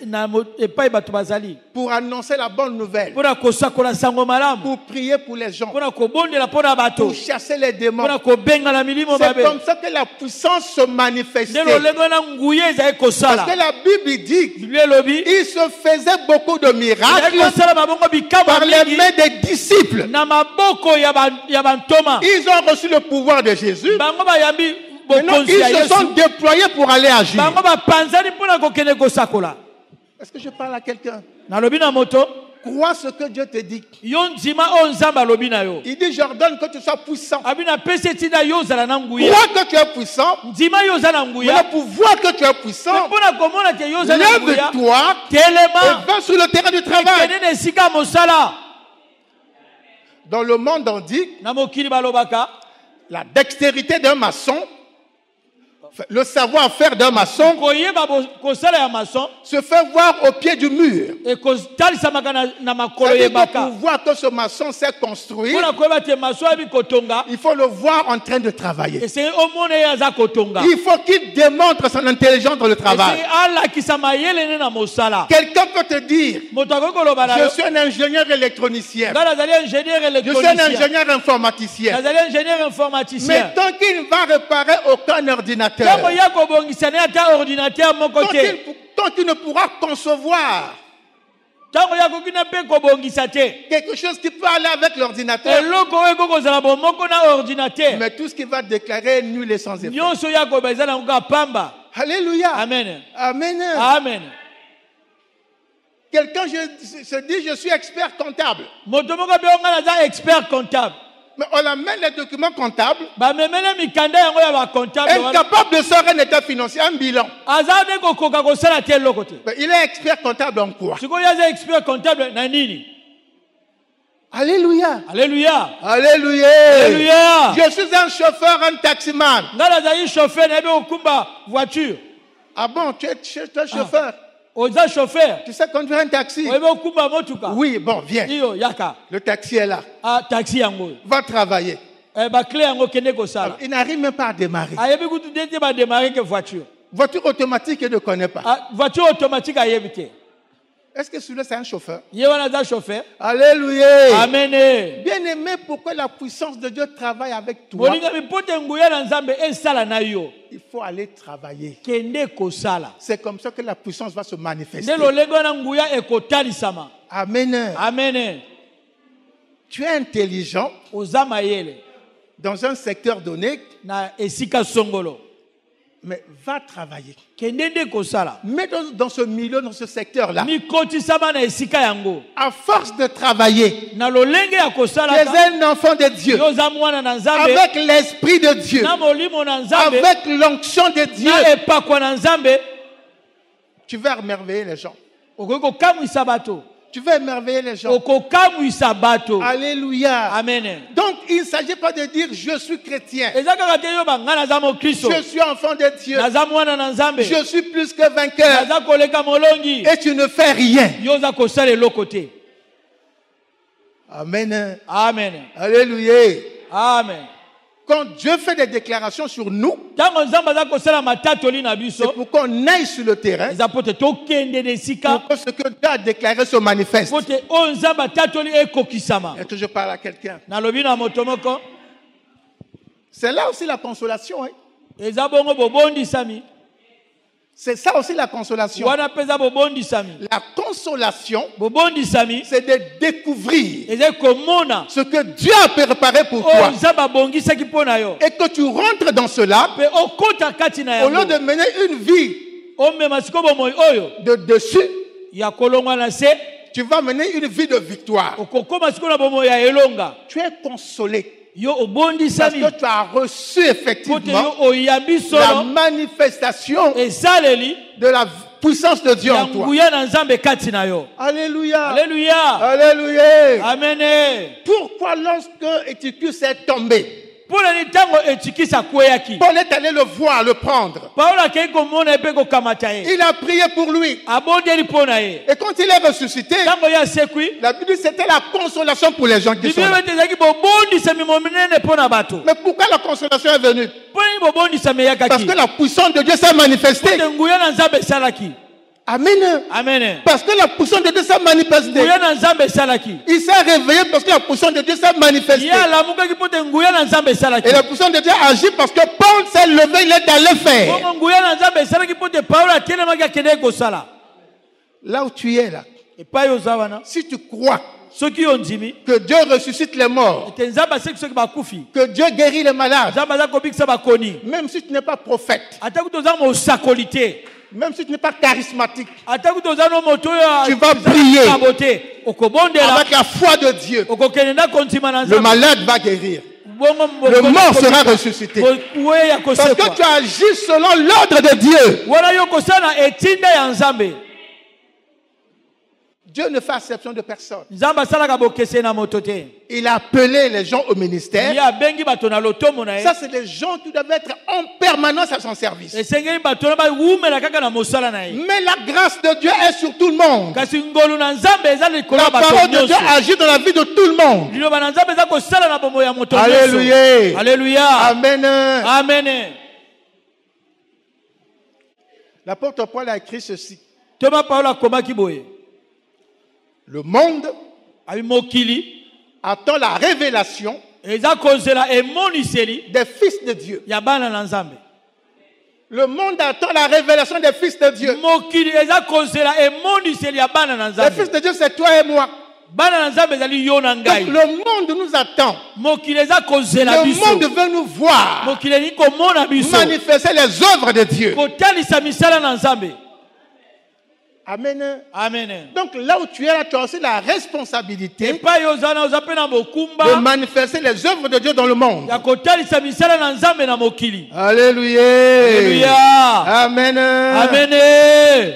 na epai bato bazali. pour annoncer la bonne nouvelle, Pona kosakola sango malamu. pour prier pour les gens, Pona kobondela pona bato. pour chasser les démons. Pona kobenga na milimo C'est mabe. comme ça que la puissance se manifestait. Nde lolengo na nguye ezali kosala. Parce que la Bible dit Biblia elobi. il se faisait beaucoup de Ezali miracles kosala mabongo bikamwa par les mingi. mains des disciples. Na maboko ya bantoma. Ils ont reçu le pouvoir de Jésus. Bango bayambi Maintenant, bokonzi ils ya se Yesu. sont déployés pour aller agir. Bango bapanzani mpona kokende kosakola. Est-ce que je parle à quelqu'un? Nalobi na moto. Crois ce que Dieu te dit. Yo ndima oyo nzambe alobi na yo. Il dit, j'ordonne que tu sois puissant. Abi na pesi etinda yo ozala na nguya. Crois que tu es puissant. Ndima yo oza na Mais nguya. pour voir que tu es puissant, Mpona komona ke yo oza na nguya. lève-toi Telema. et va sur le terrain du travail. Kende na esika ya mosala. Dans le monde, on dit Na mokili balobaka. la dextérité d'un maçon, le savoir-faire d'un maçon, Koyeba kosala ya maçon. se fait voir au pied du mur. Ekotalisamaka na makolo C'est-à-dire que yebaka. pour voir que ce maçon sait construire, Mpona koyeba te maçon ayebi kotonga. il faut le voir en train de travailler. Esenge omona ye aza kotonga. Il faut qu'il démontre son intelligence dans le travail. Esenge alakisa mayele ne na mosala. Quelqu'un peut te dire, Moto akoki koloba na je yo. suis un ingénieur électronicien, Nga nazali ingénieur je suis un électronicien. ingénieur informaticien. Nazali ingénieur Mais informaticien. tant qu'il ne va réparer aucun ordinateur, Ntango ya kobongisa ne ata ordinateur moko te. tant qu'il ne pourra concevoir Ntango ya koki na mpe kobongisa te. quelque chose qui peut aller avec l'ordinateur, Eloko oyo ekoki kozala bomoko na ordinateur. mais tout ce qu'il va déclarer est nul et sans effet. Nyonso ya koyeba eza na ngo ya pamba. Alléluia. Amen. Amen. Amen. Quelqu'un se dit, je suis expert comptable. Moto moko mpe onga naza expert comptable. Mais on amène les documents comptables, Bamemele mikanda yango ya bacomptable. incapable de sortir un état financier, un bilan. Aza nde kokoka kosala te eloko te. Mais il est expert comptable en quoi? Sikoyo aza expert comptable na nini? Alléluia. Alléluia. Alléluia. Alléluia. Je suis un chauffeur, un taximan. Nga nazali chauffeur na yebi okumba voiture. Ah bon, tu es chauffeur. Oza chauffeur. Tu sais conduire un taxi? Oyebi okumba motuka. Oui, bon, viens. Iyo yaka. Le taxi est là. Ah, taxi yango. Va travailler. Bakle yango kende kosala. Il n'arrive même pas à démarrer. Ayebi kutu te badémarrer que voiture. Voiture automatique, il ne connaît pas. Ah, voiture automatique ayebi te. Est-ce que celui-là, c'est un chauffeur? Ye wana aza chauffeur. Alléluia. Amen. Bien aimé, pourquoi la puissance de Dieu travaille avec toi? Bolinga mipote nguya na nzambe esala na yo. Il faut aller travailler. Kende kosala. C'est comme ça que la puissance va se manifester. Nde lolengo na nguya ekotalisama. Amen. Amen. Tu es intelligent Oza mayele dans un secteur donné, na esika songolo. mais va travailler. Kende nde kosala. Mais dans ce milieu, dans ce secteur-là, Mikotisama na esika yango. à force de travailler, Na lolenge ya tu es kosala. un enfant de Dieu, Yo za mwana na nzambe. avec l'esprit de Dieu, Na molimo na nzambe. avec l'onction de Dieu, Na epakwa na nzambe. tu vas remerveiller les gens. Okoki kokamwisa bato. Tu vas émerveiller les gens. okokamwisa bato. Alléluia. Amen. Donc, il ne s'agit pas de dire je suis chrétien. eza kaka te yoba nga naza mokristo, Je suis enfant de Dieu. naza mwana na nzambe, Je suis plus que vainqueur. naza koleka molongi, Et tu ne fais rien. yo oza kosala eloko te. Amen. Amen. Alléluia. Amen. Quand Dieu fait des déclarations sur nous, Ntango nzambe aza kosala matatoli na c'est biso, pour qu'on aille sur le terrain, eza po te tokende na esika, pour que ce que Dieu a déclaré se manifeste. po te oyo nzambe atatoli ekokisama. Est-ce que je parle à quelqu'un? Nalobi na moto moko, C'est là aussi la consolation. Hein? eza bongo bobondisami. C'est ça aussi la consolation. Wana peza bobondisami. La consolation, Bobondisami, c'est de découvrir eza komona ce que Dieu a préparé pour oyo toi. nzambe abongisaki mpo na yo. Et que tu rentres dans cela, Mpe okota kati na au lieu de yango, mener une vie omema siko bomoi oyo de dessus, ya kolongwa na se, tu vas mener une vie de victoire. okokoma siko na bomoi ya elonga. Tu es consolé Yo parce obondisami que tu as reçu po te yo effectivement oyambi la solo manifestation esaleli de la puissance de Dieu ya en toi. nguya na nzambe kati na yo. Alléluia. Alléluia. Alléluia. Amen. Pourquoi lorsque Éticus est tombé, Mpona ni ntango etikisa akweyaki, Paul est allé le voir, le prendre. Paulo akei komona ye mpe kokamata ye, Il a prié pour lui. abondeli mpo na ye. Et quand il est ressuscité, Ntango ye asekwi, la Bible dit que c'était la consolation pour les gens qui sont biblia là. ete ezalaki bobondisami monene mpo na bato. Mais pourquoi la consolation est venue? Mpo nini bobondisami Parce eyakaki? que la puissance de Dieu s'est manifestée. Te nguya na nzambe esalaki. Amen. Amen. Parce que la puissance de Dieu s'est manifestée. Nguya na nzambe esalaki. Il s'est réveillé parce que la puissance de Dieu s'est manifestée. Ye alamukaki mpo te nguya na nzambe esalaki. Et la puissance de Dieu agit parce que Paul s'est levé, il est allé faire. Bongo nguya na nzambe esalaki mpo te Paulo atelemaki akendeki kosala. Là où tu es là, Epai oza wana, si tu crois soki yo ndimi que Dieu ressuscite les morts, ete nzambe aseki soki bakufi, que Dieu guérit les malades, nzambe aza kobikisa bakoni, même si tu n'es pas prophète, ata kuti oza mosakoli te, même si tu n'es pas charismatique, ata kuti oza no moto oyo tu vas prier abo te, okobondela, avec la foi de Dieu. okokende na kondima na Le nzambe, malade va guérir. bongo Le mort sera ressuscité. weya Parce que kosekwa. tu agis selon l'ordre de Dieu. Wana yo kosala na etinda ya nzambe. Dieu ne fait exception de personne. Nzambe asalaka bokese na moto te. Il a appelé les gens au ministère. Ye abengi bato na lotomo na ye. Ça, c'est des gens qui doivent être en permanence à son service. Esengeli bato na bawumela kaka na mosala na ye. Mais la grâce de Dieu est sur tout le monde. Kasi ngolu na nzambe eza likolo La ya bato parole de Dieu nyonso. agit dans la vie de tout le monde. Liloba na nzambe eza kosala na bomoi ya moto nyonso. Alléluia. Alléluia. Amen. Amen. L'apôtre Paul a écrit ceci. Toma Paulo akomaki boye. Le monde Abi mokili attend la révélation eza kozela emoniseli des fils de Dieu. ya bana na nzambe. Le monde attend la révélation des fils de Dieu. Mokili eza kozela emoniseli ya bana na Les nzambe. fils de Dieu, c'est toi et moi. Bana na nzambe ezali yo na Donc ngai. le monde nous attend. Mokili eza kozela Le biso. monde veut nous voir Mokili elingi komona biso. manifester les œuvres de Dieu. Kotalisa misala na nzambe. Amen. Amen. Donc là où tu es là, tu as aussi la responsabilité Epai ozana oza pe na de bokumba manifester les œuvres de Dieu dans le monde. ya kotalisa misala na nzambe na mokili. Alléluia. Alléluia. Amen. Amen.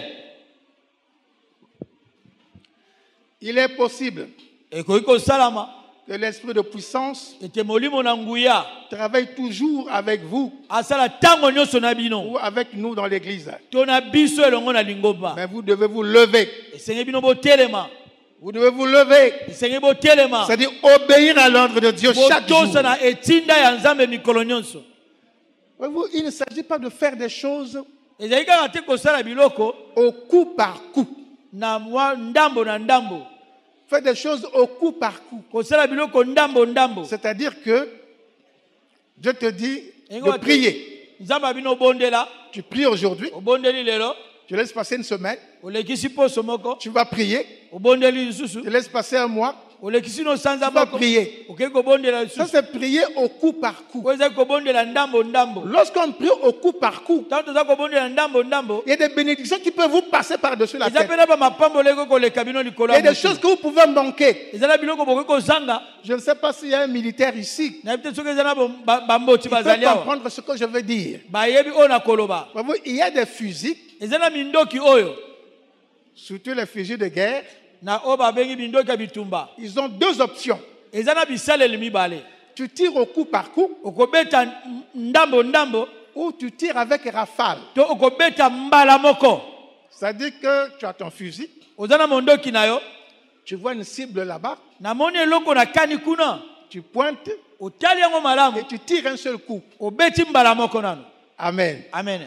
Il est possible Ekoki kosalama que l'esprit de puissance ete molimo na nguya travaille toujours avec vous asala tango nyonso na bino ou avec nous dans l'église. to na biso elongo na lingomba. Mais vous devez vous lever. Esenge bino botelema. Vous devez vous lever. Esenge botelema. C'est-à-dire obéir à l'ordre de Dieu chaque jour. Botosa na etinda ya nzambe mikolo nyonso. Voyez-vous, il ne s'agit pas de faire des choses Ezali kaka te kosala biloko au coup par coup. na mwa ndambo na ndambo. Faire des choses au coup par coup. Kosala biloko ndambo ndambo. C'est-à-dire que Dieu te dit Engo de prier. Nzambe bino bondela, Tu pries aujourd'hui, obondeli lelo, tu laisses passer une semaine, olekisi poso moko, tu vas prier, obondeli lisusu, tu laisses passer un mois, olekisi no sanza tu vas moko, prier. okei kobondela Ça, lisusu. c'est prier au coup par coup. Ko eza kobondela ndambo ndambo. Lorsqu'on prie au coup par coup, Tanto za kobondela ndambo ndambo, il y a des bénédictions qui peuvent vous passer par-dessus la eza tête. pena ba mapambo leko koleka bino likolo. Il y a des choses que vous pouvez manquer. Eza na biloko bokoki kozanga. Je ne sais pas s'il y a un militaire ici. Na peut-être soki eza na bamboti Il peut bazali awa. comprendre ce que je veux dire. Bayebi oyo na koloba. Voyez-vous, il y a des fusils, Eza na mindoki oyo. surtout les fusils de guerre, na oyo babengi bindoki ya bitumba ils ont deux options. eza na bisaleli mibale. Tu tires au coup par coup Okobeta ndambo ndambo ou tu tires avec rafale. to okobeta mbala moko. C'est-à-dire que tu as ton fusil, Oza na mondoki na yo tu vois une cible là-bas, namoni eloko na kani kuna tu pointes otali yango malamu et tu tires un seul coup. obeti mbala moko nano. Amen. Amen.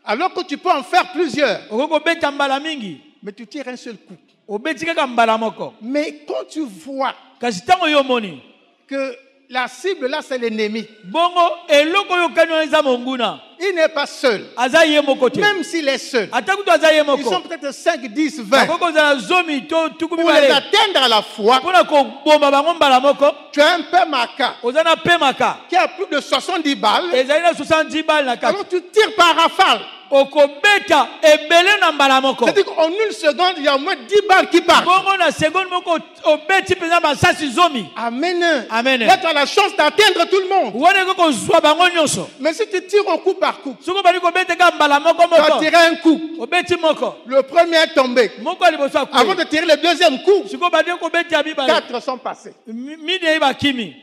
Alors que tu peux en faire plusieurs, Okobeta mbala mingi mais tu tires un seul coup. obeti kaka mbala moko. Mais quand tu vois Kasi tango yo moni que la cible là, c'est l'ennemi, bongo eloko yo kani eza monguna il n'est pas seul. aza ye moko te. Même s'il est seul, Ata kutu aza ye ils sont moko. peut-être 5, 10, 20. Akoko za zomi to tuku Pour les mibale. atteindre à la fois, Pona ko bomba bango mbala moko. tu as un peu marquant Oza na pemaka. qui a plus de 70 balles. Ezali na 70 balles na kati. Alors tu tires par rafale. Okobeta ebele na mbala moko. C'est-à-dire qu'en une seconde, il y a au moins 10 balles qui partent. Bongo na seconde moko obeti peza basasi zomi. Amen. Amen. Là, tu as la chance d'atteindre tout le monde. Wana ko zwa bango nyonso. Mais si tu tires au coup par coup, Soko bali ko bete ka mbala moko tu as moko. tiré un coup. Obeti moko. Le premier est tombé. Moko liboso akwe. Avant de tirer le deuxième coup, Soko bali ko beti abibale. 4 sont passés. Mine ba kimi.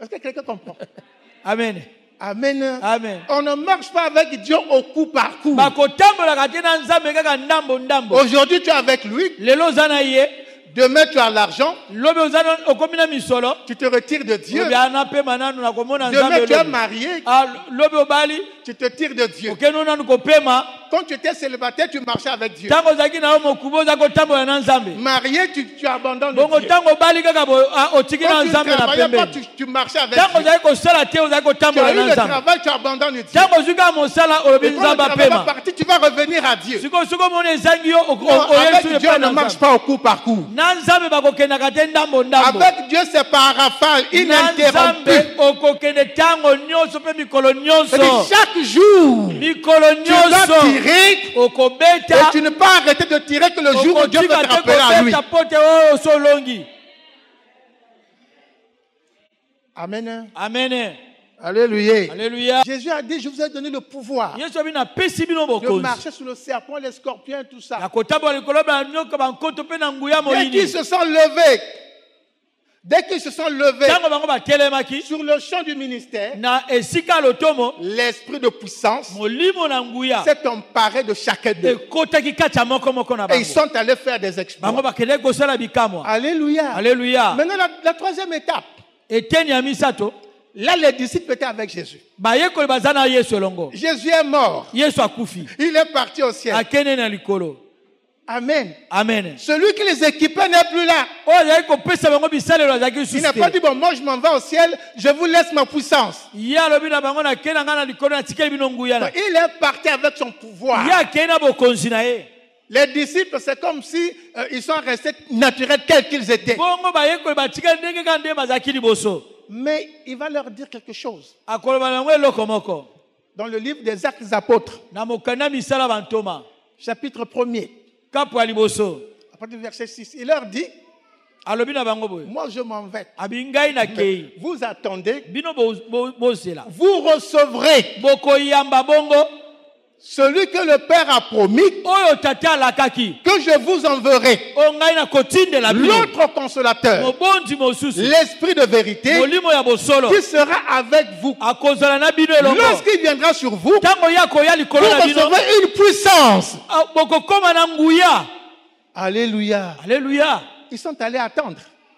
Est-ce que quelqu'un comprend? Amen. Amen. Amen. On ne marche pas avec Dieu au coup par coup. Bakotambola kate na nzambe kaka ndambo ndambo. Aujourd'hui, tu es avec lui. Lelo zana ye. Demain, tu as l'argent. Lobe ozana okomina misolo. Tu te retires de Dieu. Lobe ana pe mananu na komona Demain, nzambe tu es lobe. marié. Ah lobe obali. Tu te tires de Dieu. Okeno nanu kopema. Quand tu étais célibataire, tu marchais avec Dieu. Tango zaki na mokubo za kotambola na nzambe. Marié, tu abandonnes Bongo Dieu. tango bali kaka otiki na Quand tu ne nzambe na travaillais pas, pembe. tu marchais avec Tango Dieu. zaki kosala te ozaki Tu as kotambola eu na le nzambe. travail, tu abandonnes Dieu. Tango zuka mosala olobi Et quand le nzambe travail va apema. partir, tu vas revenir à Dieu. Siko mona ezangi yo Non, oyesu avec Dieu, on ne marche pas au coup par coup. na nzambe bakokendaka te ndambo ndambo. Avec Dieu, c'est par rafale, Na ininterrompu. nzambe okokende tango nyonso mpe mikolo C'est-à-dire nyonso. chaque jour, Mikolo tu dois nyonso tirer et okobeta tu ne peux pas arrêter de tirer que le jour où Dieu veut te okotika te rappeler à lui. kobeta pote oyo solongi. Amen. Amen. Alléluia. Alléluia. Jésus a dit, je vous ai donné le pouvoir Yesu abi na pesi bino de bokonzi. marcher sur le serpent, les scorpions, tout ça. Ya kotambola likolo ba nyoka bankoto mpe na nguya Dès qu'ils moyini. se sont levés, Tango bango batelemaki sur le champ du ministère, na esika lotomo l'esprit de puissance molimo na nguya s'est emparé de chacun d'eux. ekotaki kati ya moko moko na Et ils bango. sont allés faire des Bango exploits. bakende kosala bikamwa. Alléluia. Alléluia. Maintenant, la troisième étape. Eteni ya misato Là, les disciples étaient avec Jésus. bayekoli baza na Yesu elongo. Jésus est mort. Yesu akufi. Il est parti au ciel. Akende na likolo. Amen. Amen. Celui qui les équipait n'est plus là. Oyo azali kopesa bango bisalelo azalaki Il lisusu n'a pas te. dit, bon, moi je m'en vais au ciel, je vous laisse ma puissance. Ye alobi na bango nakende na ngai na likolo natikeli bino nguya na. Il est parti avec son pouvoir. Ye akende na bokonzi na ye. Les disciples, c'est comme si ils sont restés naturels tels qu'ils étaient. Bongo bayekoli batikeli ndenge kaka nde bazalaki liboso. Mais il va leur dire quelque chose. Akoloba na yango eloko moko. Dans le livre des Actes des Apôtres, Na mokanda misala bantoma. chapitre 1er, Kapo ya liboso. à partir du verset 6, il leur dit, Alobi na bango boye. moi je m'en vais. Abi ngai na kei. Vous attendez, Bino bozela. vous recevrez Bokoyamba bongo. celui que le Père a promis Oyo tata alakaki. que je vous enverrai. O ngai na kotindela bino. L'autre consolateur, Mobondi mosusu. l'Esprit de vérité, Molimo ya bosolo. qui sera avec vous. Akozala na bino elongo. Lorsqu'il viendra sur vous, Tango ya koya likolo vous na bino. recevrez une puissance. Bokokoma na nguya. Alléluia. Alléluia. Ils sont allés attendre.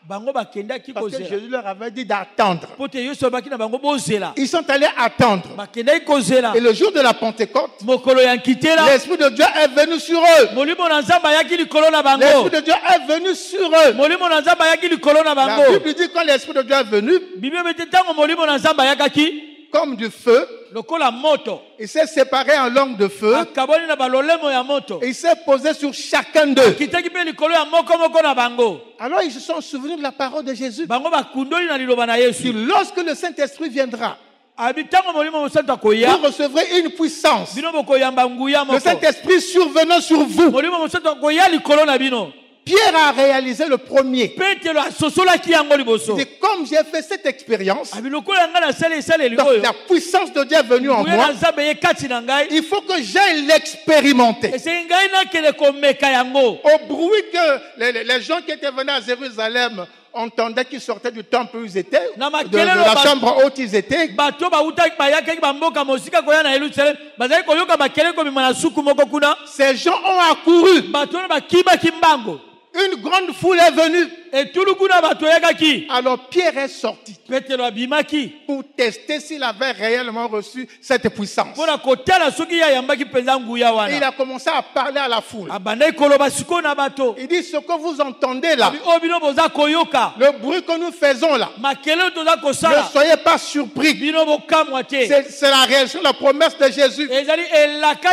Bango bakendaki Parce que kozela. Jésus leur avait dit d'attendre. Pote Yesu baki na bango bozela. Ils sont allés attendre. Bakendaki kozela. Et le jour de la Pentecôte, Mokolo ya nkitela. l'Esprit de Dieu est venu sur eux. Molimo na nzambe ayaki likolo na bango. L'Esprit de Dieu est venu sur eux. Molimo na nzambe ayaki likolo na La bango. Bible dit quand l'Esprit de Dieu est venu, Bible bete tango molimo na nzambe ayakaki comme du feu, lokola moto. il s'est séparé en langue de feu Akaboni na balolemo ya moto. et il s'est posé sur chacun d'eux. Kitaki pe likolo ya moko moko na bango. Alors ils se sont souvenus de la parole de Jésus. Bango bakundoli na liloba na Il Yesu. dit, lorsque le Saint-Esprit viendra, Abi tango molimo mosantu akoya. vous recevrez une puissance. Bino bokoyamba nguya Le moko. Saint-Esprit survenant sur vous. Molimo mosantu akoya likolo na bino. Pierre a réalisé le premier. petelo asosolaki yango liboso. C'est comme j'ai fait cette expérience, abi lokola nga nasala esaleli donc oyo la puissance de Dieu est venue en nguya moi. na nzambe ye kati na ngai Il faut que j'aille l'expérimenter. esengeli ngai nakende komeka yango Au bruit que les gens qui étaient venus à Jérusalem entendaient qu'ils sortaient du temple où ils étaient, de la chambre haute ils étaient. bato bautaki bayakaki bamboka mosika koya na yerusalem bazali koyoka bakele komema na suku moko kuna Ces gens ont accouru. bato wana bakimaki mbango Une grande foule est venue. etulu kuna bato oyakaki Alors Pierre est sorti petelo abimaki pour tester s'il avait réellement reçu cette puissance. mpona kotala soki ye ayambaki mpenza nguya Et il wana a commencé à parler à la foule. abandaki koloba sikoyo na bato Il dit, ce que vous entendez là, abi oyo bino boza koyoka le bruit que nous faisons là, makele oyo toza ne kosala soyez pas surpris. bino bokamwa te C'est la réaction, la promesse de Jésus. ezali elaka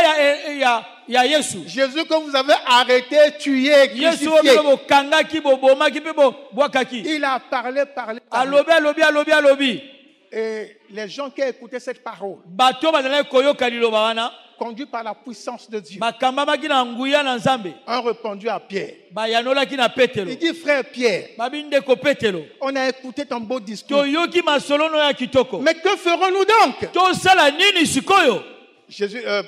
ya yesu Jésus que vous avez arrêté, tué, yesu oyo crucifié. bino bokangaki bobomaki mpe bobwakaki Il a parlé. alobi Et les gens qui écoutaient cette parole, bato bazalaki koyoka liloba wana conduits par la puissance de Dieu, bakambamaki na nguya na nzambe ont répondu à Pierre. bayanolaki na petelo Il dit, frère Pierre, babi ndeko petelo on a écouté ton beau discours. toyoki masolo no ya kitoko Mais que ferons-nous donc? tosala nini sikoyo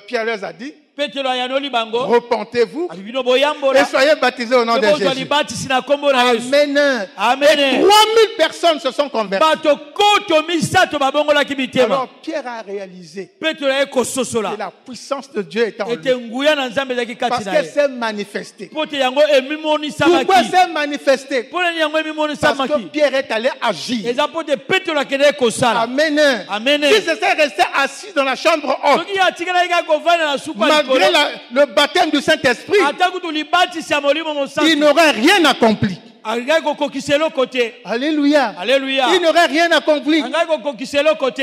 Pierre leur a dit, petelo ayanoli bango repentez-vous abi bino et boyambola soyez baptisés au nom de kozwa Jésus. libatisi na kombo na yesu Amen. Amen. Et 3000 personnes se sont converties. bato koto misato babongolaki mitema Alors Pierre a réalisé petelo aye kososola que la puissance de Dieu est en ete lui. nguya na nzambe ezalaki Parce kati na qu'elle ye s'est manifestée. mpo te yango Pourquoi emimonisamaki s'est manifestée? mpo nani yango Parce que emimonisamaki Pierre est allé agir. eza mpo te petelo akendeki kosala Amen. Amen. Si c'était resté assis dans la chambre haute, soki atikalaki kaka kovanda na suku ya malgré likolo le baptême du Saint-Esprit, ata kutu libatisi ya molimo il mosantu n'aurait rien accompli. akendaki kokokisa eloko te Alléluia. alleluya Il n'aurait rien accompli. akendaki kokokisa eloko te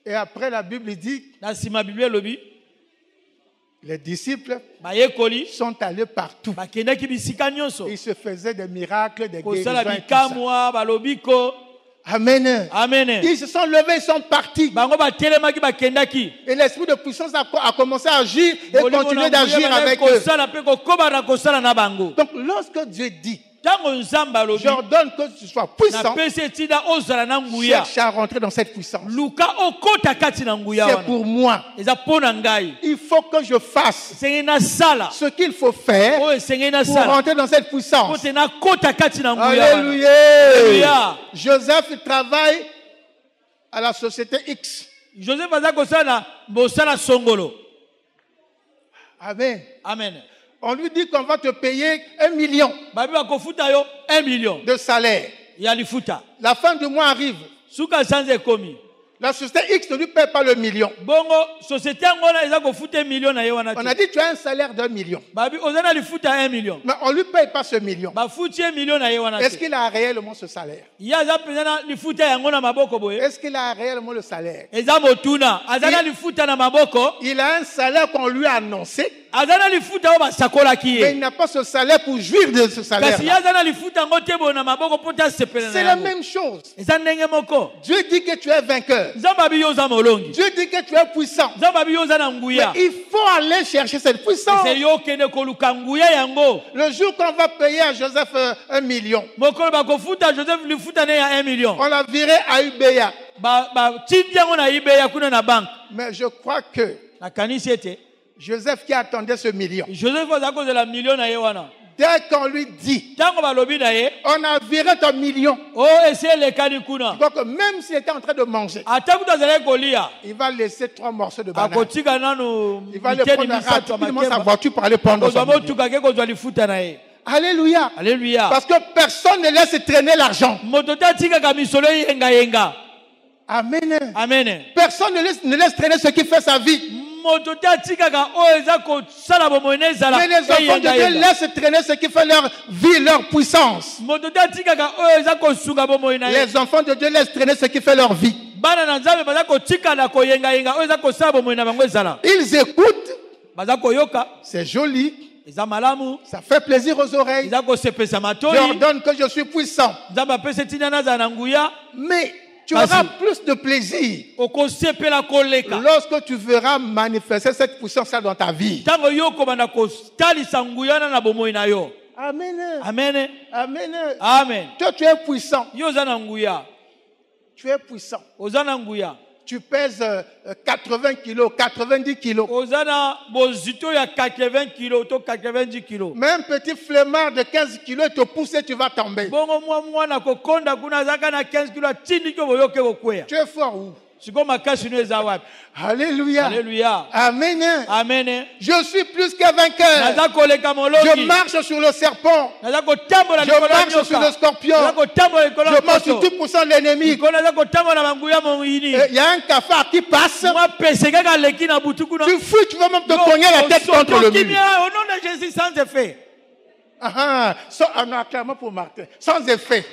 Et après, la Bible dit, na nsima biblia elobi les disciples bayekoli sont allés partout. bakendaki bisika nyonso Ils se faisaient des miracles, des kosala guérisons et tout ça. bikamwa balobiko Amen. amen Ils se sont levés, ils sont partis. bango batelemaki bakendaki Et l'esprit de puissance a commencé à agir et Molimo continuer na nguya d'agir avec bazali eux. kosala mpe kokoba na kosala na bango Donc, lorsque Dieu dit, ntango nzambe alobi j'ordonne que tu sois puissant, napesi etinda ozala na nguya cherche à rentrer dans cette puissance. luka okota kati na nguya C'est wana pour moi. eza mpo na ngai Il faut que je fasse esengeli nasala ce qu'il faut faire oyo esengeli pour nasala rentrer dans cette mpo puissance. te nakota kati na nguya wana Alléluia. Alléluia. Joseph travaille à la société X. joseph aza kosala na mosala songolo Amen. amen On lui dit qu'on va te payer 1 million babi bakofuta yo 1 million de salaire. ya lifuta La fin du mois arrive. suka sanza ekomi La société X ne lui paie pas le million. bongo société yango wana eza kofuta 1 million na ye wana On a te dit tu as un salaire d'1 million. babi oza na lifuta 1 million Mais on ne lui paye pas ce million. bafuti 1 million na ye wana Est-ce te qu'il a réellement ce salaire? ye aza mpenza na lifuta yango na maboko boye Est-ce qu'il a réellement le salaire? eza motuna aza na lifuta na maboko Il a un salaire qu'on lui a annoncé, aza na lifuta oyo basakolaki mais il ye n'a pas ce salaire pour jouir de ce salaire. kasi ye aza na lifuta yango te boye na maboko mpo te asepela na C'est la yango même chose. eza ndenge moko Dieu dit que tu es vainqueur. nzambe abi yo oza molongi Dieu dit que tu es puissant. nzambe abi yo oza na Mais nguya il faut aller chercher cette puissance. eseli yo okende koluka nguya yango Le jour qu'on va payer à Joseph 1 million, mokolo bakofuta joseph lifuta ne ya 1 million on l'a viré à UBA. batindi yango na ibeya kuna na banke Mais je crois que nakanisi ete Joseph qui attendait ce million, joseph aza kozela milio na ye wana dès qu'on lui dit, ntango balobi na ye on a viré ton million, o esi elekani kuna donc même s'il était en train de manger, ata kutu azalaki kolia il va laisser 3 morceaux de banane. akotika nanu Il va le miteni prendre misato ya rapidement sa makemba voiture pour aller prendre kozwa son million. motuka ke kozwa lifuta na ye Alléluia. alleluya Parce que personne ne laisse traîner l'argent. moto te atikaka misolo yengayenga Amen. amen Personne ne laisse traîner ce qui fait sa vie. moto te atikaka oyo eza kosala bomoi na ezala Mais les enfants de Dieu laissent traîner ce qui fait leur vie, leur puissance. moto te atikaka oyo eza kosunga bomoi na ye Les enfants de Dieu laissent traîner ce qui fait leur vie. bana na nzambe baza kotikala koyengayenga oyo eza kosala bomoi na bango ezala Ils écoutent, baza koyoka c'est joli, eza malamu ça fait plaisir aux oreilles. eza kosepesa Je matoi ordonne que je suis puissant. nzambe apesa etinda nazala na nguya Mais tu Vas-y. auras plus de plaisir okosepela koleka lorsque tu verras manifester cette puissance-là dans ta vie. ntango yo okobanda kotalisa nguya wana na bomoi na yo Amen. Amen. Amen. Amen. Toi, tu es puissant. Yo oza na nguya. Tu es puissant. Oza na nguya. Tu pèses 80 kilos, 90 kilos. Oza na bozito ya 80 kilos to 90 kilos. Mais un petit flemmard de 15 kilos te pousse et tu vas tomber. Bongo mwana kokonda kuna zaka na 15 kilos tindi ko boyoke kokweya. Tu es fort où? Siko makasi no eza wapi? Alléluia. Alléluia. Amen. Amen. Je suis plus que vainqueur. Naza koleka moloki. Je marche sur le serpent. Naza kotambola Je marche sur le scorpion. Naza kotambola likolo Je marche sur tout pour ça l'ennemi. Naza kotambola banguya moyini. Il y a un cafard qui passe. Moi peseka ka leki na butu kuna. Tu fuis, tu vas même te cogner la tête contre le mur. Au nom de Jésus sans effet. Non, clairement pour Martin. Sans effet.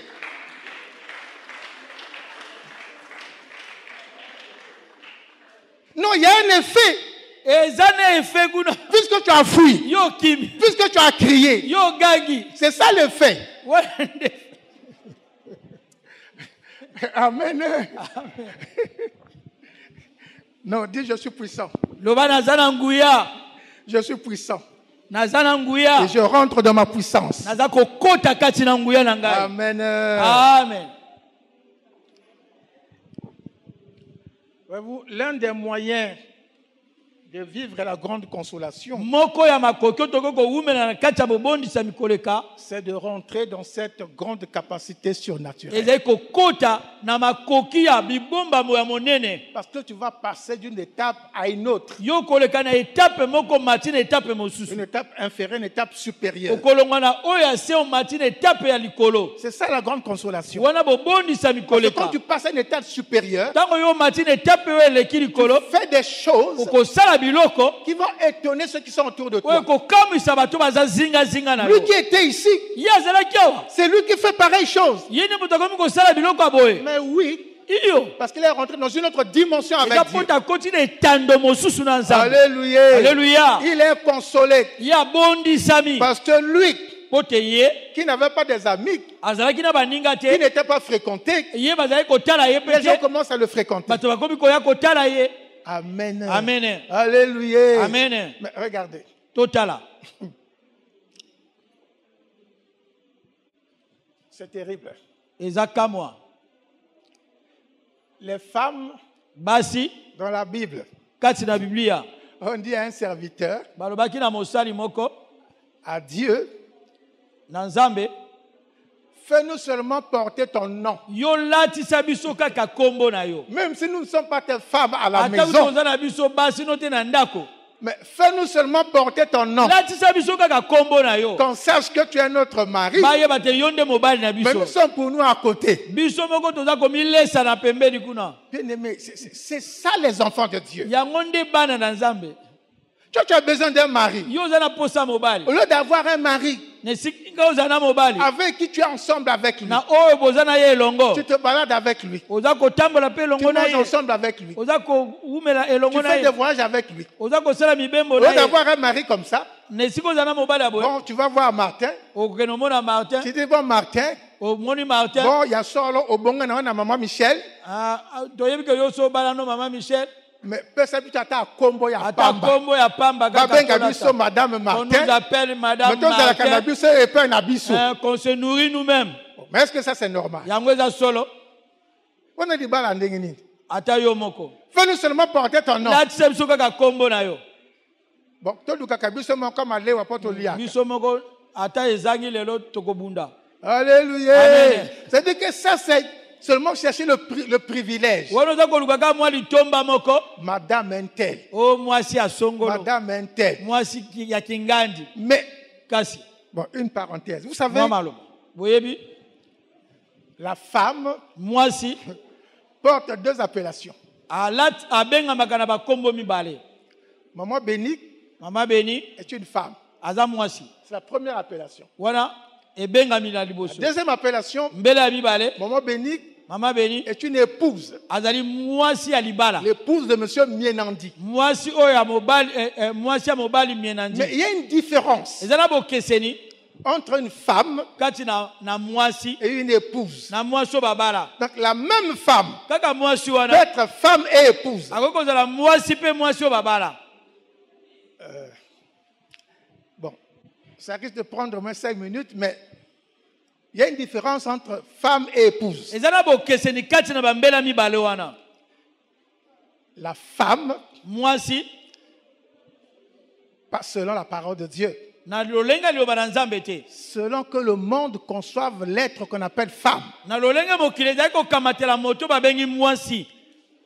Non, il y a un effet. Puisque tu as fui. Puisque tu as crié. C'est ça l'effet. Amen. Non, dis je suis puissant. Je suis puissant. Et je rentre dans ma puissance. Amen. Amen. Voyez-vous, l'un des moyens de vivre la grande consolation, c'est de rentrer dans cette grande capacité surnaturelle. Parce que tu vas passer d'une étape à une autre. Une étape inférieure, une étape supérieure. C'est ça la grande consolation. Parce que quand tu passes à une étape supérieure, tu fais des choses qui vont étonner ceux qui sont autour de toi. Lui qui était ici, c'est lui qui fait pareille chose. Mais oui, parce qu'il est rentré dans une autre dimension avec Dieu. Alléluia. Alléluia. Il est consolé. Parce que lui, qui n'avait pas des amis, qui n'était pas fréquenté, les gens commencent à le fréquenter. Amen. Amen. Alléluia. Amen. Mais regardez. Totala. C'est terrible. Ezaka-moi. Les femmes, Basi, dans la Bible, Katina Biblia, on dit à un serviteur, Balobaki na mosali moko, à Dieu, Nanzambe, fais-nous seulement porter ton nom. Yo lati sabiso kaka kombo na yo. Même si nous ne sommes pas tes femmes à la maison, mais fais-nous seulement porter ton nom. Qu'on sache que tu es notre mari. Mais nous sommes pour nous à côté. Bien-aimé, c'est ça les enfants de Dieu. Toi, tu as besoin d'un mari. Au lieu d'avoir un mari avec qui tu es ensemble avec lui, tu te balades avec lui, tu manges ensemble avec lui, tu fais des voyages avec lui. Au lieu d'avoir un mari comme ça, bon, tu vas voir Martin, tu dis bon Martin, bon, il y a solo au bon na maman Michel. Mais personne ne t'a combo ya pamba. Madame Martin. Qu'on se nourrit nous-mêmes. Mais est-ce que ça c'est normal? On a dit bala ndengini. Fais-nous seulement porter ton nom. Bon, toi du kakabiso mon comme aller wa poto lia. Alléluia. C'est-à-dire que ça c'est seulement chercher le privilège. Madame Intel. Madame Intel. Mais, bon, une parenthèse. Vous savez, la femme porte deux appellations. Maman bénie est une femme. C'est la première appellation. La deuxième appellation, Maman bénie est une épouse. L'épouse de monsieur Mienandi. Mais il y a une différence entre une femme et une épouse. Donc la même femme peut être femme et épouse. Bon. Ça risque de prendre au moins 5 minutes, mais il y a une différence entre femme et épouse. La femme, pas selon la parole de Dieu, selon que le monde conçoive l'être qu'on appelle femme.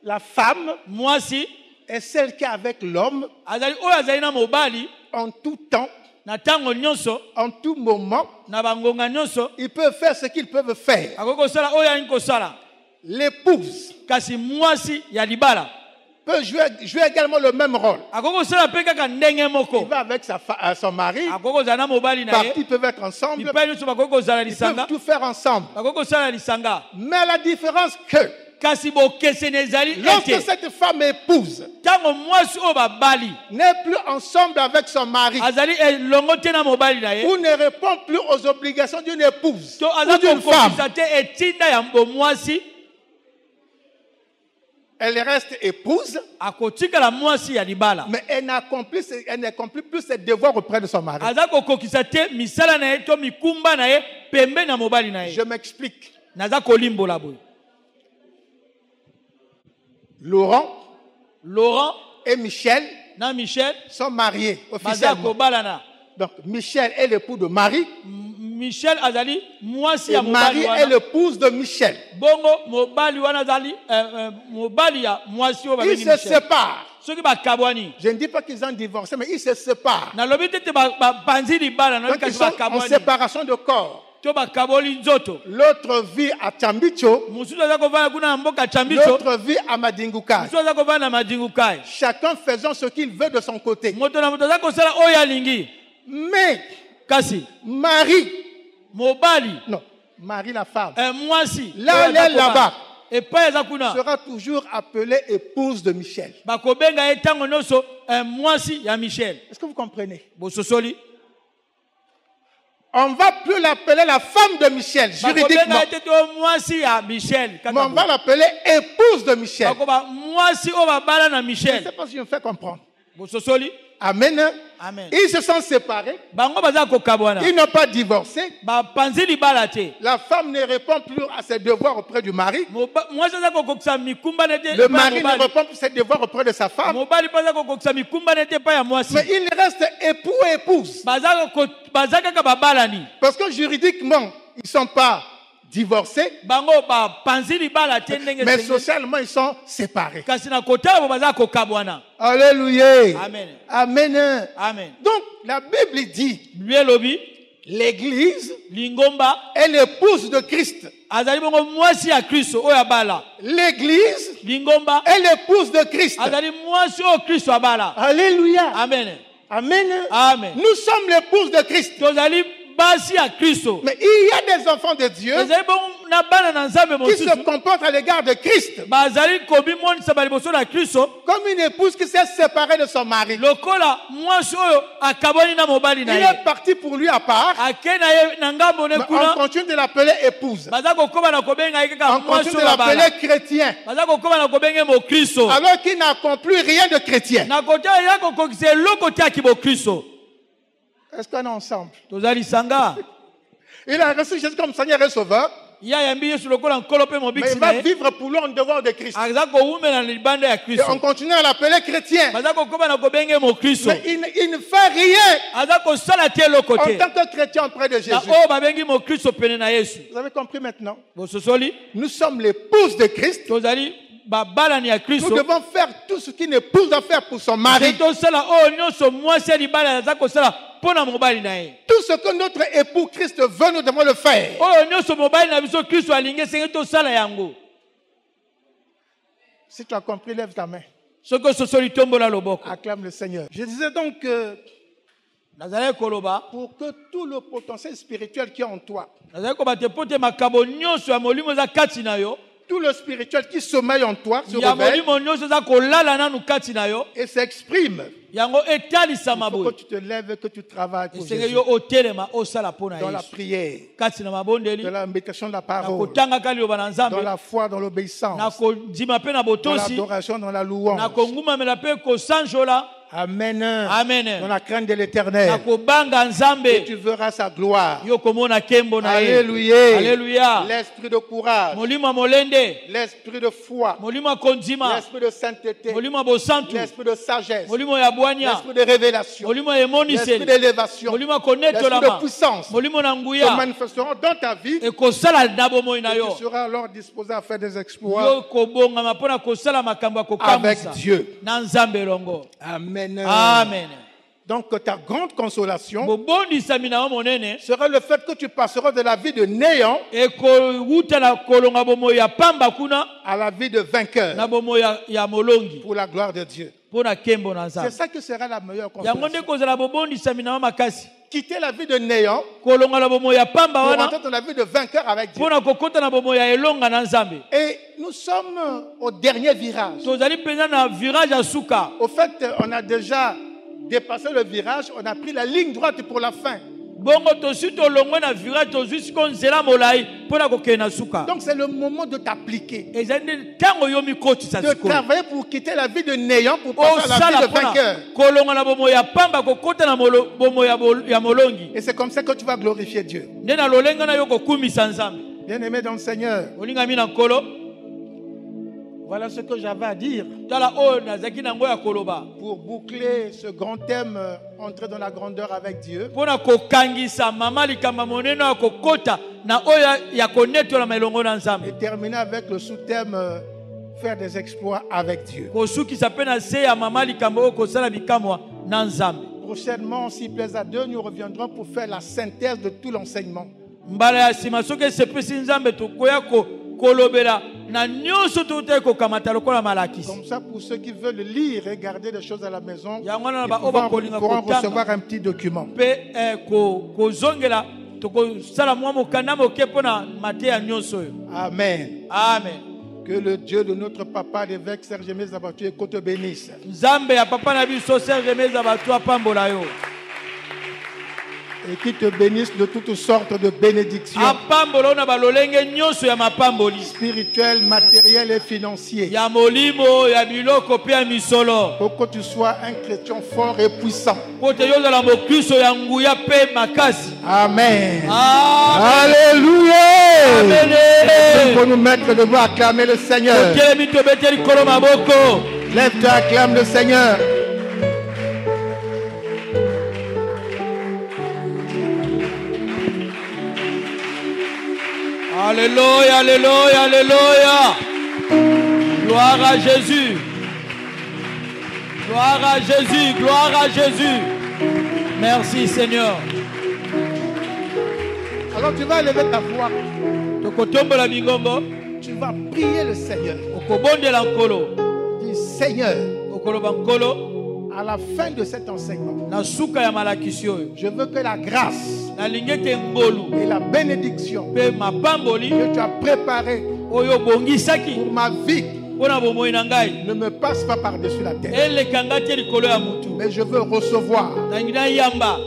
La femme est celle qui est avec l'homme en tout temps, en tout moment. Ils peuvent faire ce qu'ils peuvent faire. L'épouse peut jouer également le même rôle. Il va avec son mari. Ils peuvent être ensemble. Ils peuvent tout faire ensemble. Mais la différence que lorsque cette femme épouse n'est plus ensemble avec son mari ou ne répond plus aux obligations d'une épouse ou d'une femme, elle reste épouse, mais elle n'accomplit plus ses devoirs auprès de son mari. Je m'explique. Laurent et Michel sont mariés officiellement. Donc Michel est l'époux de Marie. Et Marie est l'épouse de Michel. Ils se séparent. Je ne dis pas qu'ils ont divorcé, mais ils se séparent. Donc ils sont en séparation de corps. L'autre vit à Chambicho, l'autre vit à Madingukai. Chacun faisant ce qu'il veut de son côté. Mais Marie la femme, là elle est là-bas, sera toujours appelée épouse de Michel. Est-ce que vous comprenez? On ne va plus l'appeler la femme de Michel, juridiquement. Mais on va l'appeler épouse de Michel. Je ne sais pas si je me fais comprendre. Amen. Ils se sont séparés. Ils n'ont pas divorcé. La femme ne répond plus à ses devoirs auprès du mari. Le mari ne répond plus à ses devoirs auprès de sa femme. Mais il reste époux et épouse. Parce que juridiquement, ils ne sont pas divorcés. Mais socialement, ils sont séparés. Alléluia. Amen. Donc, la Bible dit, l'Église est l'épouse de Christ. L'Église est l'épouse de Christ. Alléluia. Amen. Nous sommes l'épouse de Christ. Mais il y a des enfants de Dieu qui se comportent à l'égard de Christ comme une épouse qui s'est séparée de son mari. Il est parti pour lui à part. Mais on continue de l'appeler épouse. On continue de l'appeler chrétien, alors qu'il n'accomplit rien de chrétien. Est-ce qu'on est ensemble? Il a reçu Jésus comme Seigneur et Sauveur. Mais il va vivre pour lui en devoir de Christ. Et on continue à l'appeler chrétien. Mais il ne fait rien en tant que chrétien auprès de Jésus. Vous avez compris maintenant? Nous sommes l'épouse de Christ. Nous devons faire tout ce qu'une épouse doit faire pour son mari. Tout ce que notre époux Christ veut, nous devons le faire. Si tu as compris, lève ta main. Acclame le Seigneur. Je disais donc que pour que tout le potentiel spirituel qui est en toi, tout le spirituel qui sommeille en toi se réveille et s'exprime. Il faut que tu te lèves, que tu travailles pour Jésus. Dans la prière, dans la méditation de la parole, dans la foi, dans l'obéissance, dans l'adoration, dans la louange. Amen. Amen. Dans la crainte de l'Éternel. Nakobanga Et nzambe. tu verras sa gloire. Yo komona kembo na ye. Alléluia. Alléluia. L'esprit de courage. Molimo molende. L'esprit de foi. Molimo konzima. L'esprit de sainteté. Molimo bosantu. L'esprit de sagesse. Molimo ya bwanya. L'esprit de révélation. Molimo L'esprit emoniseli. d'élévation. Molimo L'esprit konetolama. de puissance. Molimo Se nanguya. manifesteront dans ta vie. E kosala na bomoi na Tu yo. seras alors disposé à faire des exploits Yo kobonga mapona kosala makambo ya avec kokamwisa. Dieu. Na nzambe longo. Amen. Amen. Donc ta grande consolation Bobondisami na yo monene. sera le fait que tu passeras de la vie de néant E kowuta na kolonga bomoi ya pamba kuna. à la vie de vainqueur Na bomoi ya molongi. pour la gloire de Dieu. Pona kembo na C'est nzambe. ça qui sera la meilleure Yango nde consolation. kozala bobondisami na yo makasi. Quitter la vie de néant Kolonga na bomoi ya pamba pour wana. entrer dans la vie de vainqueur avec Dieu. Pona kokota na bomoi ya elonga na nzambe. Et nous sommes au dernier virage. Tozali penza na virage ya suka. Au fait, on a déjà dépassé le virage, on a pris la ligne droite pour la fin. Bongo tosi tolongwe na virage tozwi siko nzela molai pona kokende na suka. Donc c'est le moment de t'appliquer, Ezali nde ntango yo mikotisa de sikoyo. travailler pour quitter la vie de néant pour passer à la vie osala de vainqueur. pona kolonga na bomoi ya pamba kokota na bomoi ya molongi. Et c'est comme ça que tu vas glorifier Dieu. Nde na lolenga na yo kokumisa nzambe. Bien-aimé dans le Seigneur, Olingami na nkolo. voilà ce que j'avais à dire Tala oyo nazaki nango ya koloba. pour boucler ce grand thème, entrer dans la grandeur avec Dieu. Pona kokangisa mama likamba monene ya kokota na oyo ya konetola melongo na nzambe. Et terminer avec le sous-thème, faire des exploits avec Dieu. Kosukisa pe na se ya mama likamba oyo kosala bikamwa na nzambe. Prochainement, s'il plaise à Dieu, nous reviendrons pour faire la synthèse de tout l'enseignement. Mbala ya sima soki esepesi nzambe tokoya kolobela na nyonso totai kokamata lokola malakisi. Comme ça, pour ceux qui veulent lire et garder des choses à la maison, Yango wana ils ba oba kolinga pourront kotanga. recevoir un petit document. Pe kozongela tokosala mwa mokanda moke mpona mate ya nyonso oyo. Amen. Amen. Que le Dieu de notre papa, l'évêque Serge Aimé Zabatou, et te bénisse. Nzambe ya papa na biso Serge Meza bato apambola yo. Et qui te bénisse de toutes sortes de bénédictions Apambola na balolenge nyonso ya mapamboli. spirituelles, matérielles et financières. Ya molimo ya biloko pe ya misolo. Pour que tu sois un chrétien fort et puissant. Po te yozala mokristo ya nguya pe makasi. Amen. Amen. Alléluia. Amen. Pour nous mettre debout, acclamer le Seigneur. Okelemi tobeteli kolo maboko. Lève-toi, acclame le Seigneur. Alléluia, alléluia, alléluia. Gloire à Jésus. Gloire à Jésus, gloire à Jésus. Merci Seigneur. Alors tu vas lever ta voix. Tokotombola bingombo. Tu vas prier le Seigneur. Okobondela nkolo. Dis Seigneur, Okoloba nkolo. à la fin de cet enseignement, Na suka ya malakisi oyo. je veux que la grâce Na lingete ngolu. et la bénédiction Pe mapamboli. que tu as préparées Oyo bongisaki. pour ma vie Pona bomoi na ngai. ne me passe pas par-dessus la tête. Elekanga te likolo ya mutu. Mais je veux recevoir Na yamba.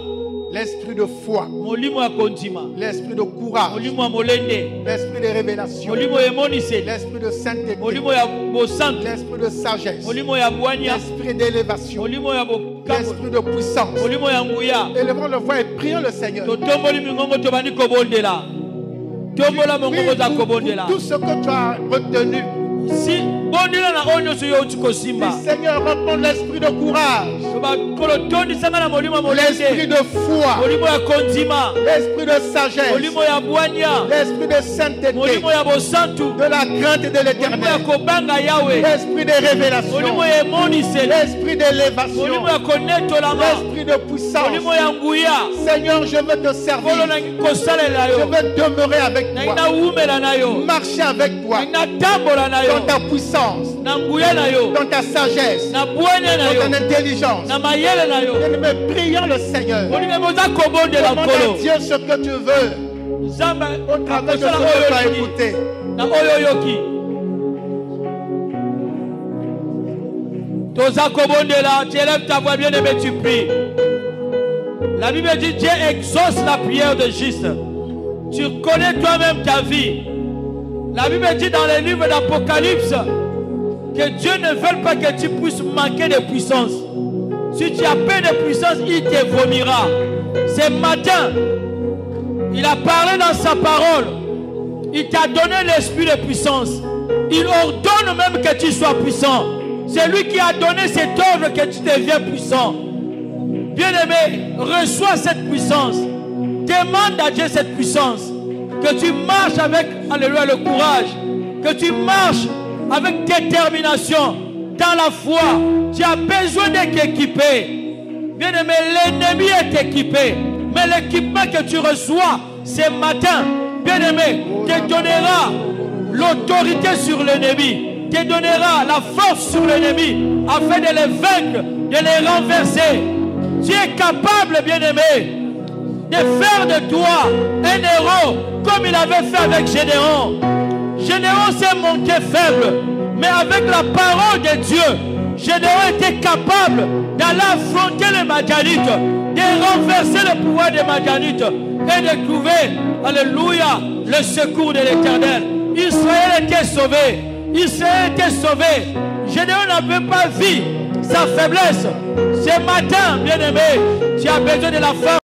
l'esprit de foi, Molimo ya kondima. l'esprit de courage, Molimo ya molende. l'esprit de révélation, Molimo ya emoniseli. l'esprit de sainteté, Molimo ya bosantu. l'esprit de sagesse, Molimo ya bwanya. l'esprit d'élévation, Molimo ya bokambo. l'esprit de puissance. Molimo ya nguya. Élevons le voix et prions le Seigneur. Totomboli mingongo tobandi kobondela. Tombola mongongo za Prie kobondela. pour tout ce que tu as retenu. Si bondela na oyo nyonso yo uti kosimba. Dis, Seigneur, reprends l'esprit de courage, Tobakolo tondisanga na molimo ya l'esprit molende. de foi, Molimo ya kondima. l'esprit de sagesse, Molimo ya bwanya. l'esprit de sainteté, Molimo ya bosantu. de la crainte de Molimo ya l'éternel, kobanga yawe. l'esprit de révélation, Molimo ya emoniseli. l'esprit d'élévation, Molimo ya konetolama. l'esprit de puissance. Molimo ya nguya. Seigneur, je veux te Kolo servir. na kosalela Je yo. veux demeurer avec Na toi, ina umela na yo. marcher avec toi, Na ina tambola na yo. dans ta puissance, Na nguya na yo. dans ta sagesse, Na bwanya na dans ton yo. intelligence. Na mayele na yo. Bien-aimé, prions le Seigneur. Olinga boza kobondela Demande à nkolo. Dieu ce que tu veux Nzambe au travers de ce akosala que tu as oyo yoki. écouté. Na oyo yoki. Toza kobondela, tu élèves ta voix bien aimé, tu pries. La Bible dit Dieu exauce la prière de juste. Tu connais toi-même ta vie. La Bible dit dans les livres d'Apocalypse que Dieu ne veut pas que tu puisses manquer de puissance. Si tu as peur de puissance, il te vomira. Ce matin, il a parlé dans sa parole. Il t'a donné l'esprit de puissance. Il ordonne même que tu sois puissant. C'est lui qui a donné cet ordre que tu deviens puissant. Bien-aimé, reçois cette puissance. Demande à Dieu cette puissance. Que tu marches avec, alléluia, le courage. Que tu marches avec détermination dans la foi. Tu as besoin d'être équipé. Bien-aimé, l'ennemi est équipé. Mais l'équipement que tu reçois ce matin, bien-aimé, te donnera l'autorité sur l'ennemi. Te donnera la force sur l'ennemi afin de les vaincre, de les renverser. Tu es capable, bien-aimé, de faire de toi un héros comme il avait fait avec Gédéon. Gédéon s'est montré faible, mais avec la parole de Dieu, Gédéon était capable d'aller affronter les Madianites, de renverser le pouvoir des Madianites et de trouver, alléluia, le secours de l'Éternel. Israël était sauvé. Israël était sauvé. Gédéon n'avait pas vu sa faiblesse. Ce matin, bien-aimé, tu as besoin de la force.